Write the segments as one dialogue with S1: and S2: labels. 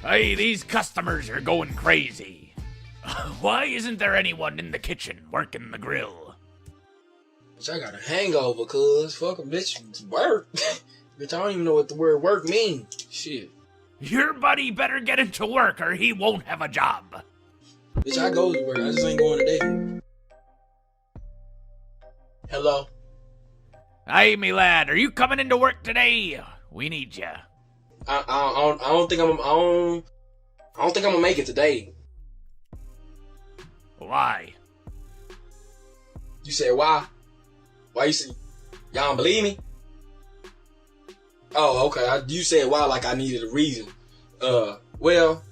S1: Hey, these customers are going crazy. Why isn't there anyone in the kitchen working the grill?
S2: Bitch, I got a hangover, cuz. Fuck a bitch. It's work. Bitch, I don't even know what the word work means. Shit.
S1: Your buddy better get into work or he won't have a job.
S2: Bitch, I go to work. I just ain't going today. Hello?
S1: Hey, me lad, are you coming into work today? We need ya.
S2: I don't think I'm gonna make it today.
S1: Why?
S2: You said why? Why you say y'all don't believe me? Oh, okay. You said why like I needed a reason. Well,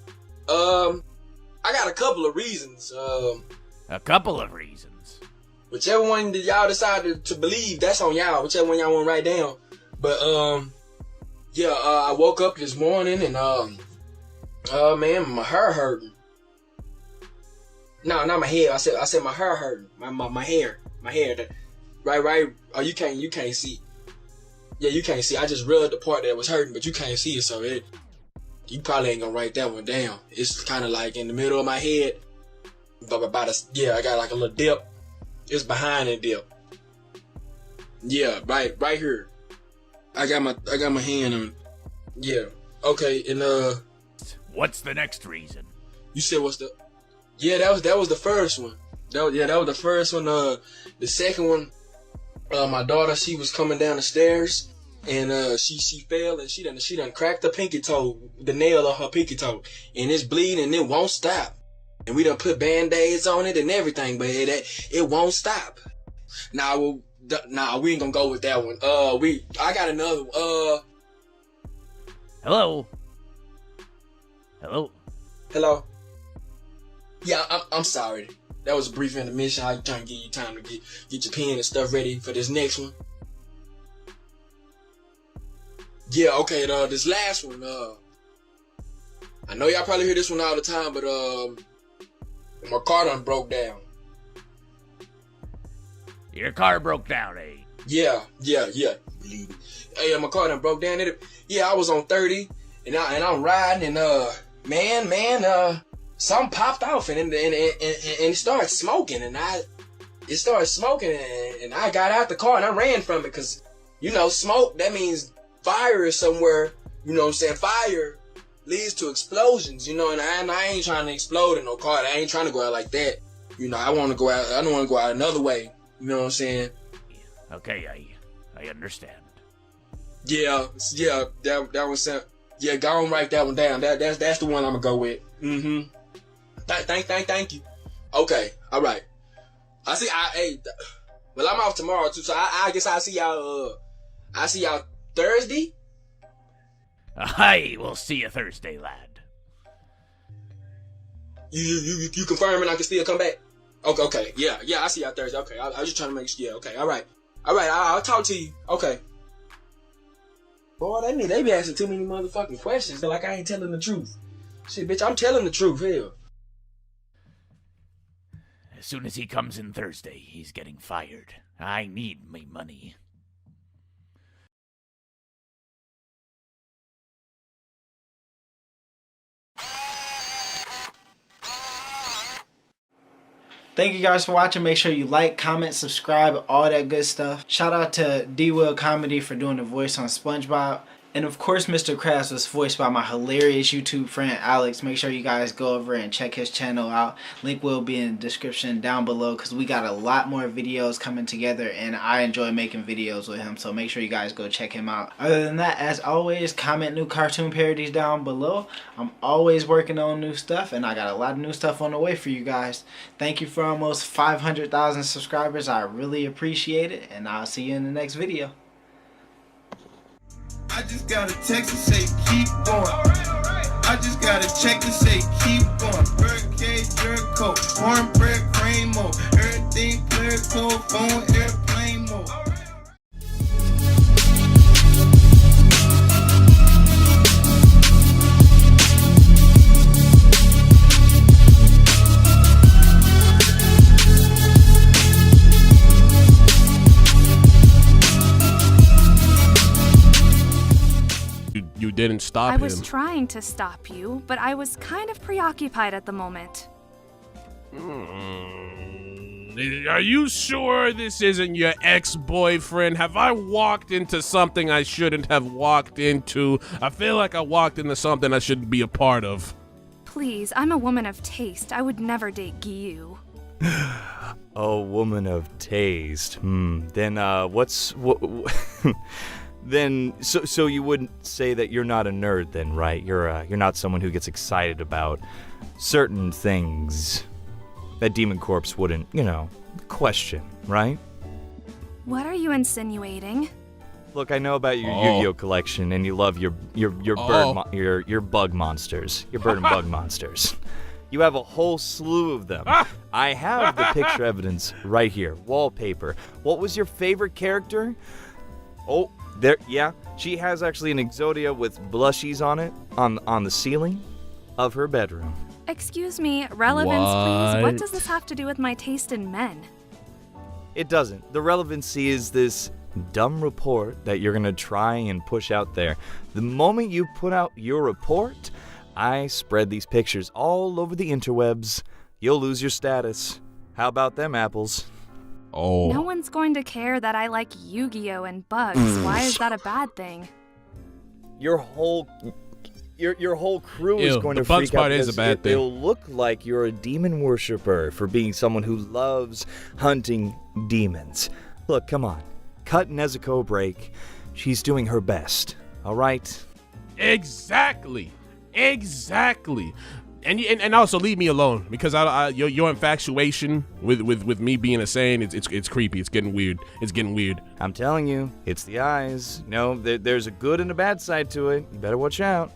S2: I got a couple of reasons.
S1: A couple of reasons.
S2: Whichever one that y'all decided to believe, that's on y'all. Whichever one y'all want to write down. But yeah, I woke up this morning and man, my hair hurting. No, not my head. I said my hair hurting. My hair. Right. Oh, you can't see. Yeah, you can't see. I just rubbed the part that was hurting, but you can't see it, so you probably ain't gonna write that one down. It's kind of like in the middle of my head, but I got like a little dip. It's behind the dip. Yeah, right here. I got my hand on it. Yeah. Okay, and
S1: What's the next reason?
S2: you said what's the? Yeah, that was the first one. That was the first one. The second one, my daughter, she was coming down the stairs and she fell and she done cracked the pinky toe, the nail of her pinky toe, and it's bleeding and it won't stop. And we done put band-aids on it and everything, but it won't stop. Nah, we ain't gonna go with that one. I got another one.
S1: Hello?
S2: Hello? Yeah, I'm sorry. That was a brief intermission. I'm trying to give you time to get your pen and stuff ready for this next one. Yeah, okay, this last one, I know y'all probably hear this one all the time, but my car done broke down.
S1: Your car broke down, eh?
S2: Yeah. Believe me. Hey, my car done broke down. I was on 30 and I'm riding and man, something popped off and it started smoking and I got out the car and I ran from it because, smoke, that means fire is somewhere, you know what I'm saying? Fire leads to explosions, and I ain't trying to explode in no car. I ain't trying to go out like that. I don't want to go out another way. You know what I'm saying?
S1: Okay, I understand.
S2: Yeah, that was yeah, go on, write that one down. That's the one I'm gonna go with. Mm-hmm. Thank you. Okay, all right. Well, I'm off tomorrow too, so I guess I'll see y'all. I'll see y'all Thursday.
S1: I will see you Thursday, lad.
S2: You confirming I can still come back? Okay. Yeah, I see y'all Thursday. Okay, I was just trying to make sure. Yeah, okay, all right. I'll talk to you. Okay. Boy, they be asking too many motherfucking questions. Like I ain't telling the truth. Shit, bitch, I'm telling the truth. Hell.
S1: As soon as he comes in Thursday, he's getting fired. I need me money.
S3: Thank you guys for watching. Make sure you like, comment, subscribe, all that good stuff. Shout out to D-Will Comedy for doing the voice on SpongeBob. And of course, Mr. Krabs was voiced by my hilarious YouTube friend Alex. Make sure you guys go over and check his channel out. Link will be in the description down below because we got a lot more videos coming together and I enjoy making videos with him. So make sure you guys go check him out. Other than that, as always, comment new cartoon parodies down below. I'm always working on new stuff and I got a lot of new stuff on the way for you guys. Thank you for almost 500,000 subscribers. I really appreciate it and I'll see you in the next video.
S4: I just got a text and say keep going. I just got a check and say keep going. Birdcage, Jericho, cornbread, cream mode. Everything clear, cold, phone, airplane mode.
S5: you didn't stop
S6: I
S5: him.
S6: was trying to stop you, but I was kind of preoccupied at the moment.
S5: Are you sure this isn't your ex-boyfriend? Have I walked into something I shouldn't have walked into? I feel like I walked into something I shouldn't be a part of.
S6: Please, I'm a woman of taste. I would never date Gyu.
S7: A woman of taste. Then then so you wouldn't say that you're not a nerd then, right? You're not someone who gets excited about certain things that Demon Corpse wouldn't, question, right?
S6: What are you insinuating?
S7: Look, I know about your Yu-Gi-Oh collection, and you love your your bug monsters, your bird and bug monsters. You have a whole slew of them. I have the picture evidence right here, wallpaper. What was your favorite character? Oh, there, yeah. She has actually an Exodia with blushies on it, on the ceiling of her bedroom.
S6: Excuse me, relevance, please. What does this have to do with my taste in men?
S7: It doesn't. The relevancy is this dumb report that you're gonna try and push out there. The moment you put out your report, I spread these pictures all over the interwebs. You'll lose your status. How about them apples?
S5: Oh.
S6: No one's going to care that I like Yu-Gi-Oh and bugs. Why is that a bad thing?
S7: Your whole crew is
S5: Ew,
S7: going
S5: the
S7: to
S5: bugs
S7: freak out
S5: part is a
S7: because
S5: bad thing.
S7: It'll look like you're a demon worshiper for being someone who loves hunting demons. Look, come on. Cut Nezuko a break. She's doing her best. All right?
S5: Exactly. And also leave me alone, because your infatuation with me being a Saiyan, it's creepy. It's getting weird.
S7: I'm telling you, it's the eyes. There's a good and a bad side to it. You better watch out.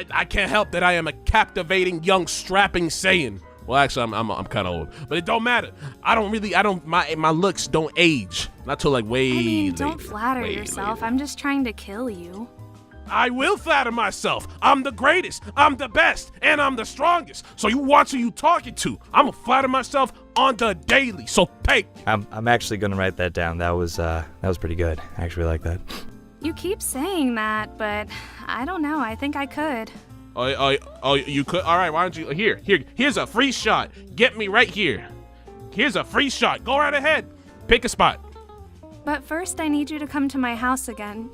S5: I can't help that I am a captivating young strapping Saiyan. Well, actually, I'm kind of old, but it don't matter. My looks don't age. Not till like way
S6: I mean,
S5: later.
S6: don't flatter yourself.
S5: Later.
S6: I'm just trying to kill you.
S5: I will flatter myself. I'm the greatest, I'm the best, and I'm the strongest. So you watch who you talking to. I'm gonna flatter myself on the daily. So take.
S7: I'm actually gonna write that down. That was pretty good. I actually like that.
S6: You keep saying that, but I don't know. I think I could.
S5: Oh, you could? All right, why don't you? Here's a free shot. Get me right here. Here's a free shot. Go right ahead. Pick a spot.
S6: But first, I need you to come to my house again.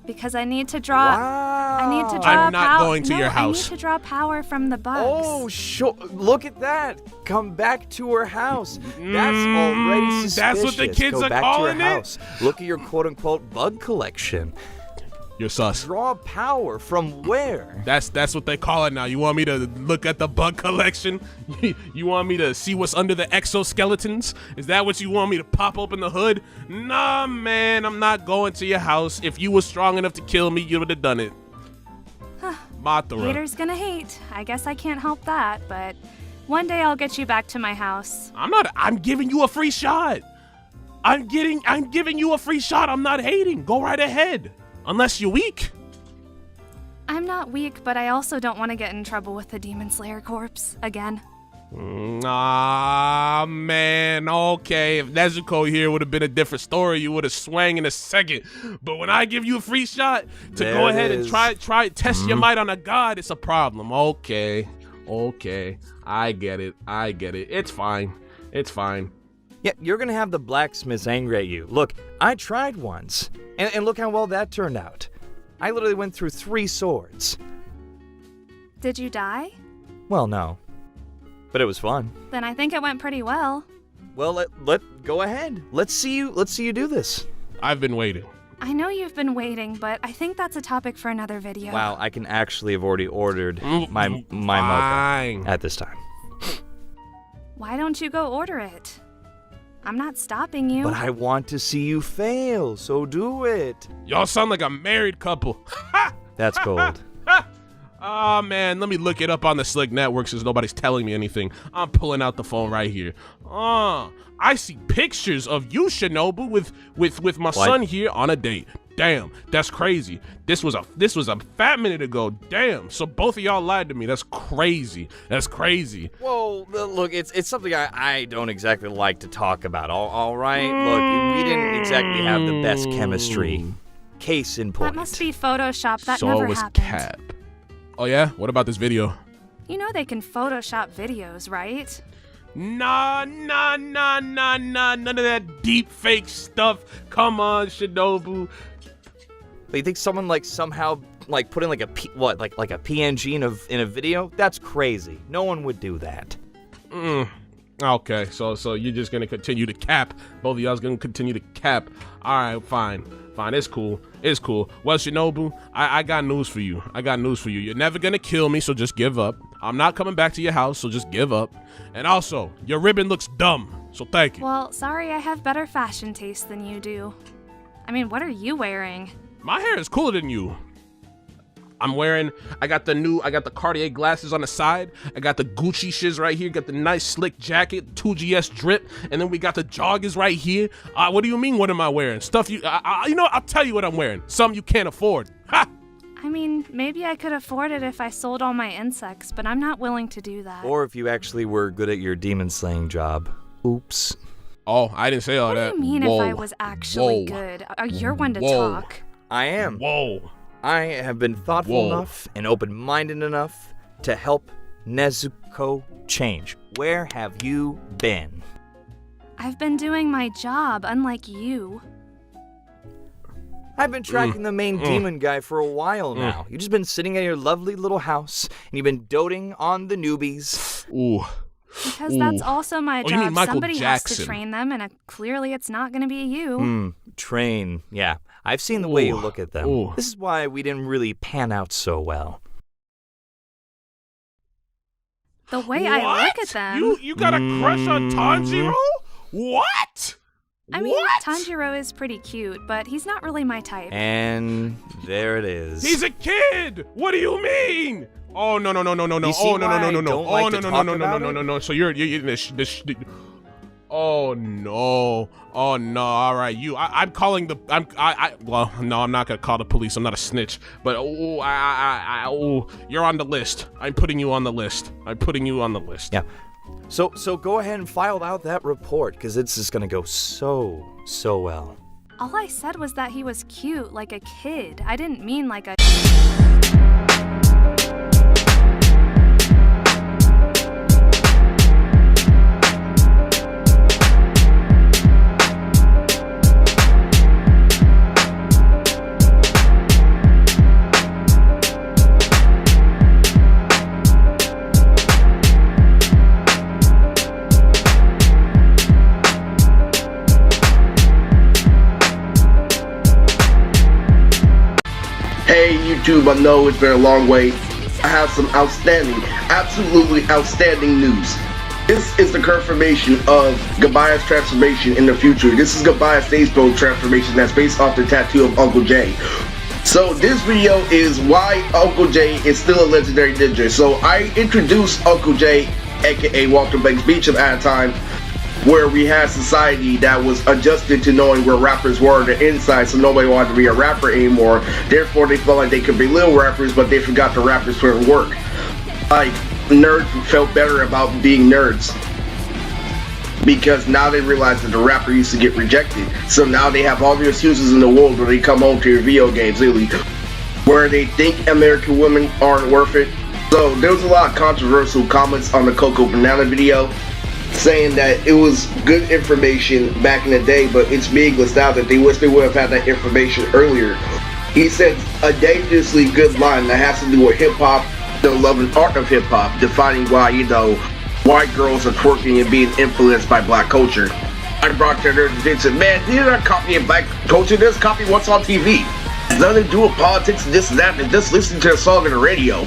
S6: Because I need to draw.
S7: Wow.
S6: I need to draw.
S5: I'm not going to your house.
S6: I need to draw power from the bugs.
S7: Oh, sure. Look at that. Come back to her house. That's already suspicious.
S5: That's what the kids
S7: Go
S5: are
S7: back
S5: calling
S7: to her
S5: it?
S7: house. Look at your quote-unquote bug collection.
S5: You're sus.
S7: Draw power from where?
S5: That's what they call it now. You want me to look at the bug collection? You want me to see what's under the exoskeletons? Is that what you want me to pop open the hood? Nah, man, I'm not going to your house. If you were strong enough to kill me, you would have done it. Mothra.
S6: Haters gonna hate. I guess I can't help that, but one day I'll get you back to my house.
S5: I'm giving you a free shot. I'm giving you a free shot. I'm not hating. Go right ahead. Unless you're weak.
S6: I'm not weak, but I also don't want to get in trouble with the Demon Slayer corpse again.
S5: Ah, man, okay. If Nezuko here would have been a different story, you would have swang in a second. But when I give you a free shot to go ahead and try test your might on a god, it's a problem. Okay, I get it. It's fine.
S7: Yeah, you're gonna have the blacksmiths angry at you. Look, I tried once, and look how well that turned out. I literally went through 3 swords.
S6: Did you die?
S7: Well, no. But it was fun.
S6: Then I think it went pretty well.
S7: Well, let go ahead. Let's see you do this.
S5: I've been waiting.
S6: I know you've been waiting, but I think that's a topic for another video.
S7: Wow, I can actually have already ordered my
S5: Fine.
S7: mocha at this time.
S6: Why don't you go order it? I'm not stopping you.
S7: But I want to see you fail, so do it.
S5: Y'all sound like a married couple.
S7: That's gold.
S5: Oh, man, let me look it up on the Slick Network since nobody's telling me anything. I'm pulling out the phone right here. I see pictures of you, Shinobu, with my son here on a date. Damn, that's crazy. This was a fat minute ago. Damn, so both of y'all lied to me. That's crazy.
S7: Whoa, look, it's something I don't exactly like to talk about, all right? Look, we didn't exactly have the best chemistry. Case in point.
S6: That must be Photoshop. That
S5: so
S6: never
S5: it was
S6: happened.
S5: Cap. Oh yeah? What about this video?
S6: You know they can Photoshop videos, right?
S5: Nah, none of that deep fake stuff. Come on, Shinobu.
S7: But you think someone like somehow like put in like a like a PNG in a video? That's crazy. No one would do that.
S5: Okay, so you're just gonna continue to cap. Both of y'all's gonna continue to cap. All right, fine. It's cool. Well, Shinobu, I got news for you. You're never gonna kill me, so just give up. I'm not coming back to your house, so just give up. And also, your ribbon looks dumb, so thank you.
S6: Well, sorry, I have better fashion taste than you do. I mean, what are you wearing?
S5: My hair is cooler than you. I got the Cartier glasses on the side. I got the Gucci shiz right here. Got the nice slick jacket, 2GS drip. And then we got the joggers right here. What do you mean, what am I wearing? Stuff you know, I'll tell you what I'm wearing. Something you can't afford. Ha!
S6: I mean, maybe I could afford it if I sold all my insects, but I'm not willing to do that.
S7: Or if you actually were good at your demon slaying job. Oops.
S5: Oh, I didn't say all that.
S6: What do you mean
S5: Whoa.
S6: if I was actually good? You're one to
S5: Whoa.
S6: talk.
S7: I am.
S5: Whoa.
S7: I have been thoughtful enough and open-minded enough to help Nezuko change. Where have you been?
S6: I've been doing my job, unlike you.
S7: I've been tracking the main demon guy for a while now. You've just been sitting at your lovely little house, and you've been doting on the newbies.
S5: Ooh.
S6: Because that's also my
S5: you mean
S6: job.
S5: Michael
S6: Somebody has
S5: Jackson.
S6: to train them, and clearly it's not going to be you.
S7: Train. Yeah, I've seen the way you look at them.
S5: Ooh.
S7: This is why we didn't really pan out so well.
S6: The way I look at them.
S5: You got a crush on Tanjiro? What?
S6: I mean,
S5: What?
S6: Tanjiro is pretty cute, but he's not really my type.
S7: And there it is.
S5: He's a kid. What do you mean? Oh no.
S7: You see
S5: Oh no.
S7: why I don't like
S5: Oh
S7: to
S5: no.
S7: talk about it?
S5: No. So you're this. Oh no. Oh no. All right. I'm calling the. Well, no. I'm not gonna call the police. I'm not a snitch. But you're on the list. I'm putting you on the list.
S7: Yeah. So go ahead and file out that report, because it's just gonna go so well.
S6: All I said was that he was cute, like a kid. I didn't mean like a.
S8: Hey YouTube, I know it's been a long wait. I have some absolutely outstanding news. This is the confirmation of Gabaya's transformation in the future. This is Gabaya's stage pro transformation that's based off the tattoo of Uncle Jay. So this video is why Uncle Jay is still a legendary ninja. So I introduced Uncle Jay, aka Walter Banks Beecham, at a time where we had society that was adjusted to knowing where rappers were on the inside, so nobody wanted to be a rapper anymore. Therefore, they felt like they could be little rappers, but they forgot the rappers couldn't work. Like, nerds felt better about being nerds, because now they realize that the rapper used to get rejected. So now they have all the excuses in the world when they come home to your video games, really, where they think American women aren't worth it. So there was a lot of controversial comments on the Coco Banana video, saying that it was good information back in the day, but it's being listed out that they wish they would have had that information earlier. He said a dangerously good line that has to do with hip-hop, the love and art of hip-hop, defining why, you know, white girls are twerking and being influenced by black culture. I brought to their attention, man, they're not copying black culture, they're just copying what's on TV. It's nothing to do with politics and this and that, and just listen to a song on the radio.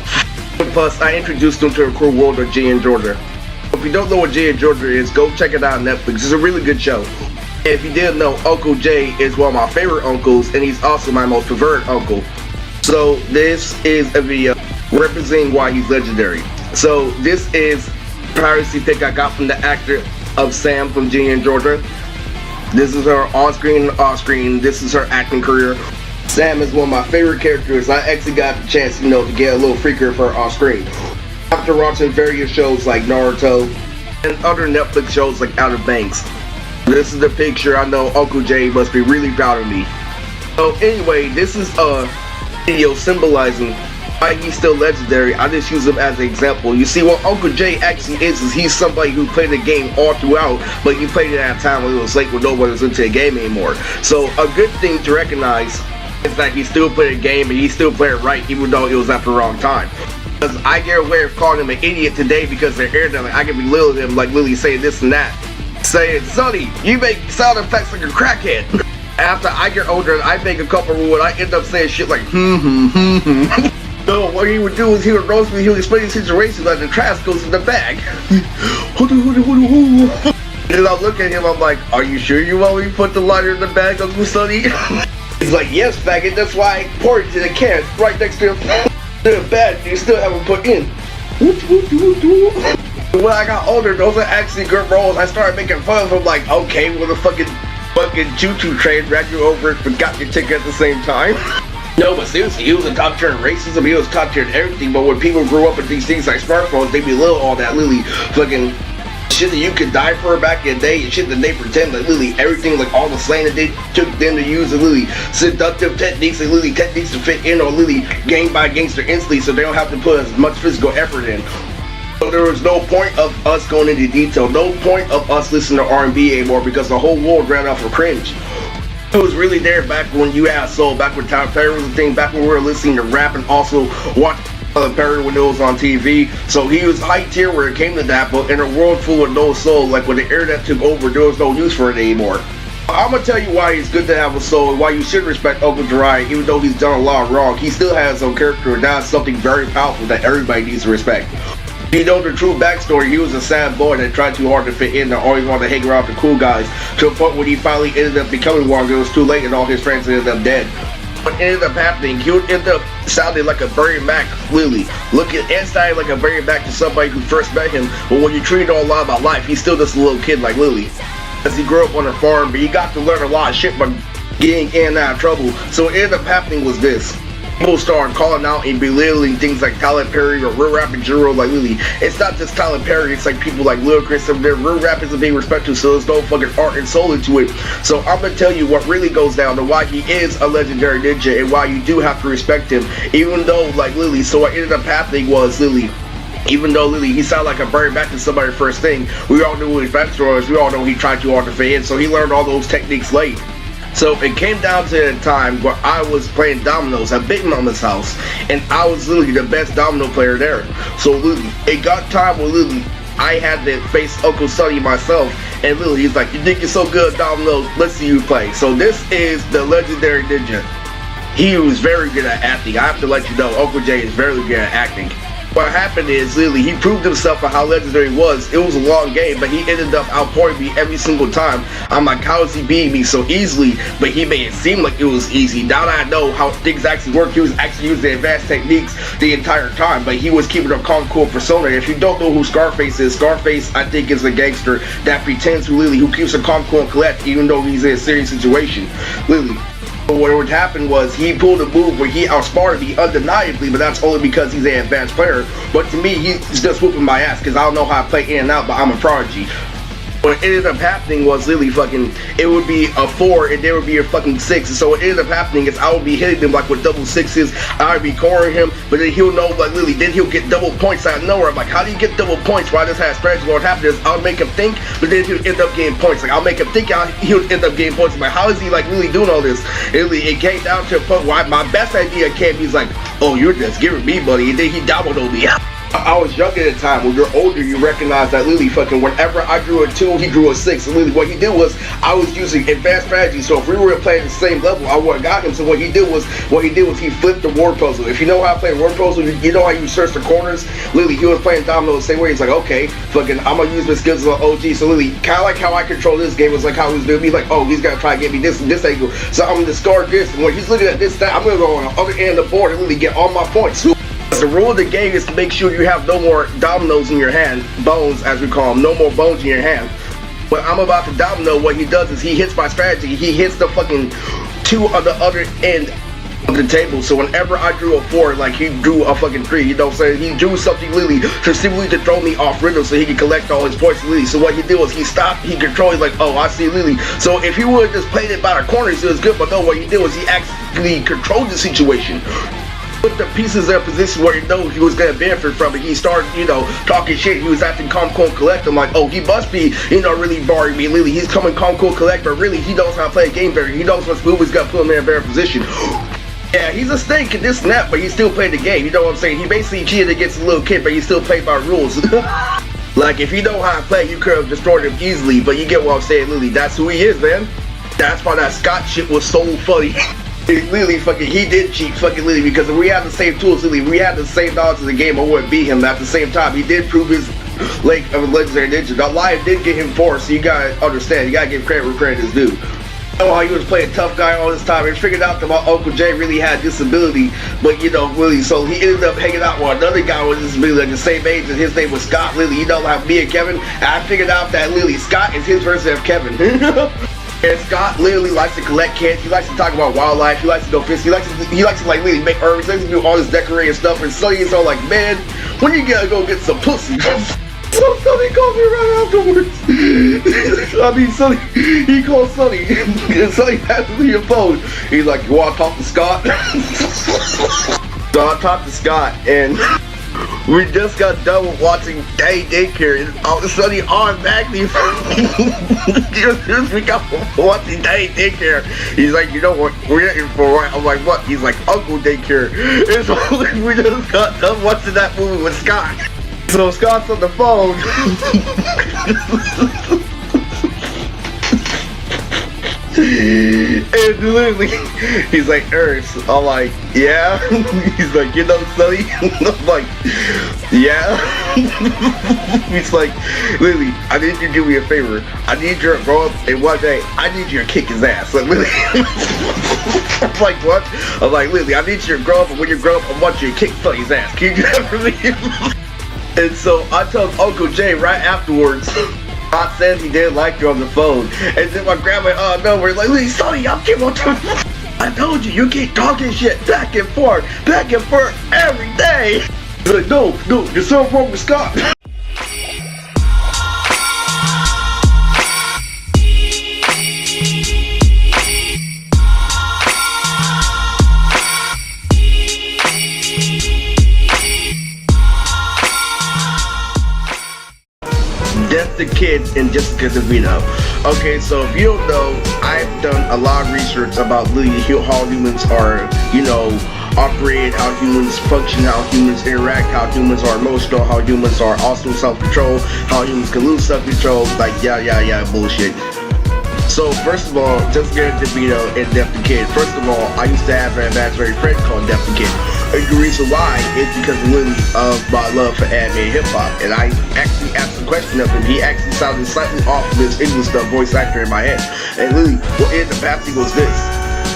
S8: Plus, I introduced them to the cool world of Jay and Georgia. If you don't know what Jay and Georgia is, go check it out on Netflix. It's a really good show. And if you didn't know, Uncle Jay is one of my favorite uncles, and he's also my most perverted uncle. So this is a video representing why he's legendary. So this is piracy pick I got from the actor of Sam from Jay and Georgia. This is her on-screen and off-screen. This is her acting career. Sam is one of my favorite characters. I actually got the chance, you know, to get a little freakier of her off-screen. After watching various shows like Naruto and other Netflix shows like Outer Banks. This is the picture. I know Uncle Jay must be really proud of me. So anyway, this is a video symbolizing why he's still legendary. I just use him as an example. You see, what Uncle Jay actually is he's somebody who played the game all throughout, but he played it at a time when it was late when nobody was into the game anymore. So a good thing to recognize is that he still played the game and he still played it right, even though it was at the wrong time. Because I get away with calling him an idiot today because they're air like I can belittle him like Lily saying this and that. Saying, Sonny, you make sound effects like a crackhead. After I get older and I make a couple rules, I end up saying shit like So what he would do is he would roast me, he would explain the situation like the trash goes in the bag. And I look at him, I'm like, are you sure you want me to put the lighter in the bag, Uncle Sonny? He's like, yes, faggot, that's why I poured it in a can right next to him. The bag you still haven't put in. When I got older, those are actually good roles. I started making fun of him like, okay, well the fucking choo-choo train ran you over and forgot your ticket at the same time. No, but seriously, he was a top tier in racism, he was top tier in everything, but when people grew up with these things like smartphones, they belittle all that Lily fucking shit that you could die for back in the day, and shit that they pretend like Lily, everything like all the slang that they took them to use, and Lily seductive techniques and Lily techniques to fit in on Lily gang by gangster instantly so they don't have to put as much physical effort in. So there was no point of us going into detail, no point of us listening to R&B anymore because the whole world ran off of cringe. It was really there back when you had soul, back when Tyler Perry was a thing, back when we were listening to rap and also watching Tyler Perry when it was on TV. So he was high tier where it came to that, but in a world full of no soul, like when the internet took over, there was no use for it anymore. I'm gonna tell you why it's good to have a soul and why you should respect Uncle Jiraiya, even though he's done a lot wrong. He still has some character, and that's something very powerful that everybody needs to respect. You know the true backstory, he was a sad boy that tried too hard to fit in and always wanted to hang around with the cool guys, to a point when he finally ended up becoming one, it was too late and all his friends ended up dead. What ended up happening, he would end up sounding like a Berry Mac Lily, looking inside like a Berry Mac to somebody who first met him, but when you treat him a lot about life, he's still just a little kid like Lily. As he grew up on a farm, but he got to learn a lot of shit by getting in and out of trouble, so what ended up happening was this. People started calling out and belittling things like Tyler Perry or real rap in general like Lily. It's not just Tyler Perry, it's like people like Lil Chris and their real rap isn't being respected, so there's no fucking art and soul into it. So I'm gonna tell you what really goes down to why he is a legendary ninja and why you do have to respect him, even though like Lily. So what ended up happening was Lily. Even though Lily, he sounded like a Berry back to somebody first thing, we all knew what his backstory was, we all know he tried too hard to fit in, so he learned all those techniques late. So it came down to a time where I was playing dominoes at Big Mama's house, and I was literally the best domino player there. So literally, it got time where literally I had to face Uncle Sonny myself, and literally he's like, you think you're so good at dominoes, let's see you play. So this is the legendary ninja. He was very good at acting. I have to let you know, Uncle Jay is very good at acting. What happened is, literally, he proved himself on how legendary he was. It was a long game, but he ended up outpouring me every single time. I'm like, how is he beating me so easily? But he made it seem like it was easy. Now that I know how things actually work, he was actually using advanced techniques the entire time, but he was keeping a calm, cool persona. If you don't know who Scarface is, Scarface, I think, is a gangster that pretends to Lily, who keeps a calm, cool, and collect, even though he's in a serious situation. Lily. But what would happen was he pulled a move where he outsmarted me undeniably, but that's only because he's an advanced player. But to me, he's just whooping my ass because I don't know how I play in and out, but I'm a prodigy. What ended up happening was literally fucking, it would be a 4 and there would be a fucking 6. And so what ended up happening is I would be hitting him like with double 6s. I would be cornering him, but then he'll know like literally, then he'll get double points out of nowhere. I'm like, how do you get double points? Why this has strategy? What happened is I'll make him think, but then he'll end up getting points. Like I'll make him think he'll end up getting points. I'm like, how is he like really doing all this? It came down to a point where my best idea came, he's like, oh, you're just giving me money, and then he dominoed me. I was young at the time. When you're older, you recognize that Lily fucking whenever I drew a 2, he drew a 6. And Lily, what he did was I was using advanced strategy. So if we were playing the same level, I would have got him. So what he did was he flipped the word puzzle. If you know how to play word puzzle, you know how you search the corners. Lily, he was playing domino the same way. He's like, okay, fucking, I'm gonna use my skills as an OG. So Lily, kind of like how I control this game was like how he was doing me. Like, oh, he's gonna try to get me this and this angle. So I'm gonna discard this. And when he's looking at this, I'm gonna go on the other end of the board and Lily get all my points. The rule of the game is to make sure you have no more dominoes in your hand, bones as we call them, no more bones in your hand. When I'm about to domino, what he does is he hits my strategy, he hits the fucking 2 on the other end of the table. So whenever I drew a 4, like he drew a fucking 3, you know what I'm saying? He drew something literally specifically to throw me off rhythm so he could collect all his points literally. So what he did was he stopped, he controlled, like, oh, I see Lily. So if he would have just played it by the corners, it was good, but no, what he did was he actually controlled the situation. Put the pieces in a position where he know he was gonna benefit from it. He started, you know, talking shit. He was acting calm, cool, collect. I'm like, oh, he must be, you know, really barring me. Lily, he's coming calm, cool, collect, but really he knows how to play a game better. He knows what move he's gonna put him in a better position. Yeah, he's a snake in this snap, but he still played the game. You know what I'm saying? He basically cheated against a little kid, but he still played by rules. Like, if you know how to play, you could have destroyed him easily, but you get what I'm saying, Lily. That's who he is, man. That's why that Scott shit was so funny. Lily, fucking, he did cheat, fucking Lily, because if we had the same tools, Lily, we had the same knowledge of the game, I wouldn't beat him. At the same time, he did prove his lake of a legendary ninja. The lion did get him 4, so you gotta understand, you gotta give credit where credit is due. How he was playing tough guy all this time and figured out that my Uncle Jay really had disability, but you know, really, so he ended up hanging out with another guy with disability like the same age, and his name was Scott. Lily, you know, like me and Kevin, and I figured out that Lily, Scott is his version of Kevin. And Scott literally likes to collect kids. He likes to talk about wildlife. He likes to go fish. He likes to like really make herbs. He likes to do all this decorating stuff. And Sonny is all like, man, when you gotta go get some pussy? So Sonny called me right afterwards. I mean, Sonny, he called Sonny. And Sonny had to leave the phone. He's like, you wanna talk to Scott? So I talked to Scott, and we just got done with watching Day Daycare, and all of a sudden he automatically we got watching Day Daycare. He's like, you know what we're looking for, right? I'm like, what? He's like, Uncle Daycare. And so we just got done watching that movie with Scott. So Scott's on the phone. And literally, he's like, Ernst. I'm like, yeah. He's like, you know, Sonny? I'm like, yeah. He's like, Lily, I need you to do me a favor. I need you to grow up, and one day, I need you to kick his ass. Like, Lily. I'm like, what? I'm like, Lily, I need you to grow up, and when you grow up, I want you to kick Sonny's ass. Can you do that for me? And so I told Uncle Jay right afterwards, I said he didn't like you on the phone. And then my grandma, we're like, Lily, Sonny, I'm keep on talking. I told you keep talking shit back and forth every day. He's like, no, there's something wrong with Scott. The Kid and Jessica DeVito. Okay, so if you don't know, I've done a lot of research about literally how humans are, you know, operate, how humans function, how humans interact, how humans are emotional, how humans are also self-control, how humans can lose self-control, like yeah, bullshit. So first of all, Jessica DeVito and Def the Kid. First of all, I used to have an imaginary friend called Def the Kid. And the reason why is because literally of my love for anime and hip hop. And I actually asked a question of him. He actually sounded slightly off of his English voice actor in my head. And literally, what ended up happening was this.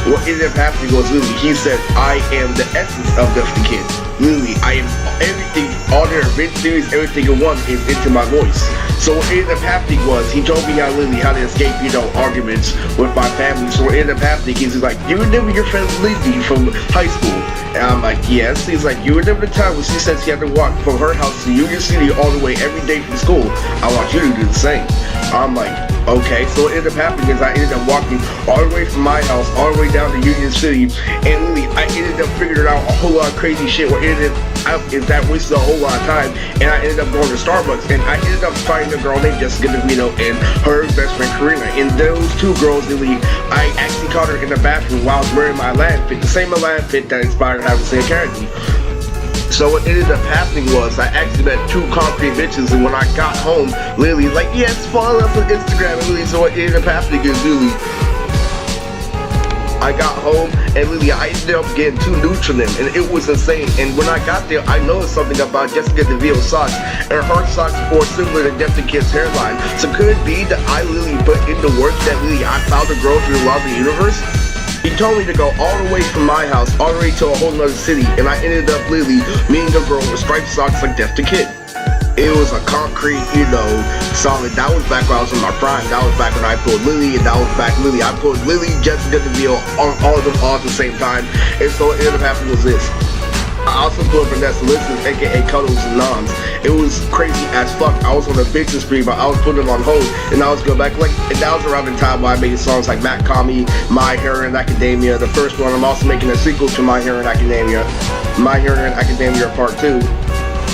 S8: Literally, he said, I am the essence of Def the Kid. Literally, I am everything, all their event series, everything in one is into my voice. So what ended up happening was, he told me how to escape, you know, arguments with my family. So what ended up happening, he's like, you remember your friend Lizzie from high school? And I'm like, yes. He's like, you remember the time when she said she had to walk from her house to Union City all the way every day from school? I want you to do the same. I'm like, okay. So what ended up happening is I ended up walking all the way from my house, all the way down to Union City, and literally, I ended up figuring out a whole lot of crazy shit. What ended up is that wasted a whole lot of time, and I ended up going to Starbucks, and I ended up finding a girl named Jessica DeVito and her best friend Karina. And those two girls, literally, I actually caught her in the bathroom while I was wearing my Aladdin fit, the same Aladdin fit that inspired her to say character. So what ended up happening was I actually met two concrete bitches, and when I got home, literally, like, yes, follow us on Instagram, and literally, so what ended up happening is literally, I got home, and literally, I ended up getting two nudes from them, and it was insane. And when I got there, I noticed something about Jessica DeVito's socks, and her socks were similar to Def the Kid's hairline. So could it be that I literally put in the work that literally I found a girl through the law of the universe? He told me to go all the way from my house, all the way to a whole nother city, and I ended up literally meeting a girl with striped socks like Def the Kid. It was a concrete, solid. That was back when I was in my prime. That was back when I pulled Lily, and that was back Lily. I pulled Lily, Jessica DeVille, all of them all at the same time. And so what ended up happening was this. I also pulled Vanessa Listens, aka Cuddles and Noms. It was crazy as fuck. I was on a bitching spree, but I was putting them on hold, and I was going back, and that was around the time where I made songs like Matt Kami, My Hero in Academia, the first one. I'm also making a sequel to My Hero in Academia, My Hero in Academia Part 2.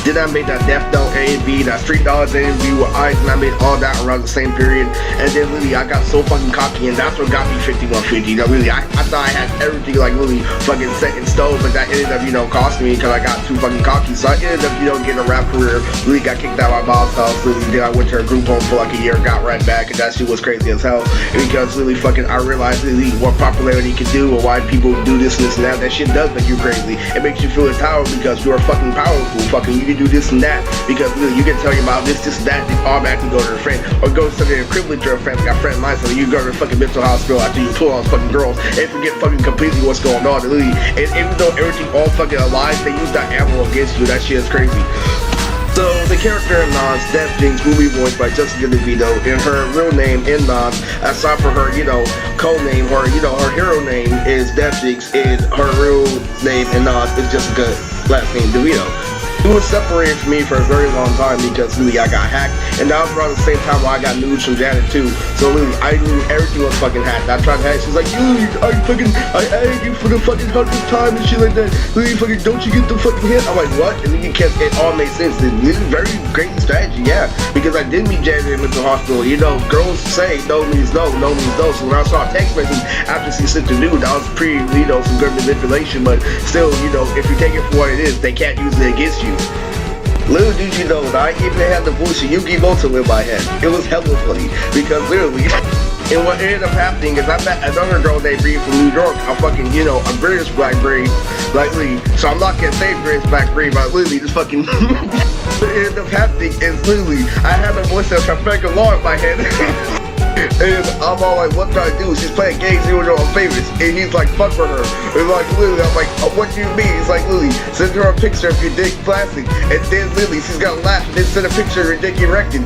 S8: Then I made that Death Note A&B, that Street Dogs A&B with Ice, and I made all that around the same period. And then really, I got so fucking cocky, and that's what got me 5150. Really, I thought I had everything like really fucking set in stone, but that ended up, costing me because I got too fucking cocky. So I ended up, getting a rap career. Really got kicked out of my mom's house. Really, then I went to a group home for like a year, got right back, and that shit was crazy as hell. Because really fucking, I realized really what popularity can do, or why people do this and this and that. That shit does make you crazy. It makes you feel entitled because you are fucking powerful. Fucking, you can do this and that because really, you can tell your mom this and that, then automatically go to a friend or go to the equivalent to a friend. Like a friend of mine, so you go to the fucking mental hospital after you pull on fucking girls and forget fucking completely what's going on. Really, and even though everything all fucking alive, they use that ammo against you. That shit is crazy. So the character in Noms, Death Jinx, will be voiced by Jessica DeVito, and her real name in Noms, aside for her, code name, or her hero name is Death Jinx, and her real name in Noms is Jessica, last name DeVito. It was separated from me for a very long time because really I got hacked, and that was around the same time where I got nudes from Janet too. So really I knew everything was fucking hacked. I tried to hack. She's like, I added you for the fucking 100th time and shit like that. Really fucking, don't you get the fucking hit? I'm like, what? And then it all made sense. This is very great strategy, yeah. Because I did meet Janet in the mental hospital. Girls say no means no, no means no. So when I saw a text message after she sent the nude, that was pretty, some good manipulation. But still, if you take it for what it is, they can't use it against you. Little did you know that I even had the voice of Yugi Moto in my head. It was hella funny because literally, and what ended up happening is I met another girl named Bree from New York. I'm fucking, a British black Bree, like Lee. So I'm not gonna say British black Bree, but literally just fucking. What ended up happening is literally I had the voice of Trafalgar Law in my head. And I'm all like, what do I do? She's playing games, on favorites. And he's like, fuck for her. And like, literally, I'm like, what do you mean? He's like, Lily, send her a picture of your dick plastic. And then Lily, she's gonna laugh and then send a picture of her dick erected.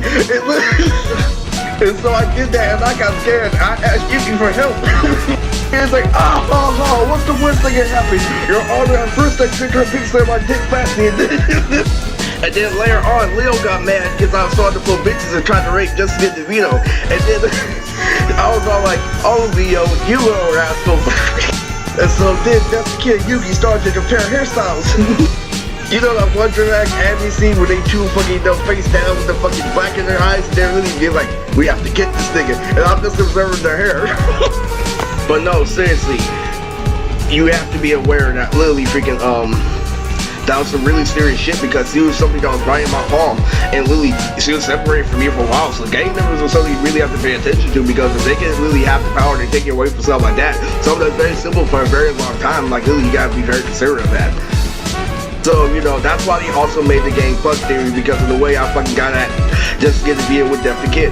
S8: And so I did that and I got scared. I asked Yuki for help. And it's like, what's the worst thing that happened? Your honor, at first I took her picture of my dick plastic. And then later on, Leo got mad because I was starting to pull bitches and trying to rape Jessica DeVito. And then I was all like, oh Leo, you little rascal. And so then that's the kid Yugi started to compare hairstyles. That one dramatic anime scene where they chew fucking face down with the fucking black in their eyes, and they're really like, we have to get this nigga. And I'm just observing their hair. But no, seriously, you have to be aware that Lily freaking that was some really serious shit because he was something that was right in my palm, and Lily, she was separated from me for a while. So gang members was something you really have to pay attention to because if they can really have the power to take you away from something like that, something that's very simple for a very long time, like Lily, you gotta be very considerate of that. So that's why they also made the game Fuck Theory, because of the way I fucking got at Jessica DeVito with Def the Kid.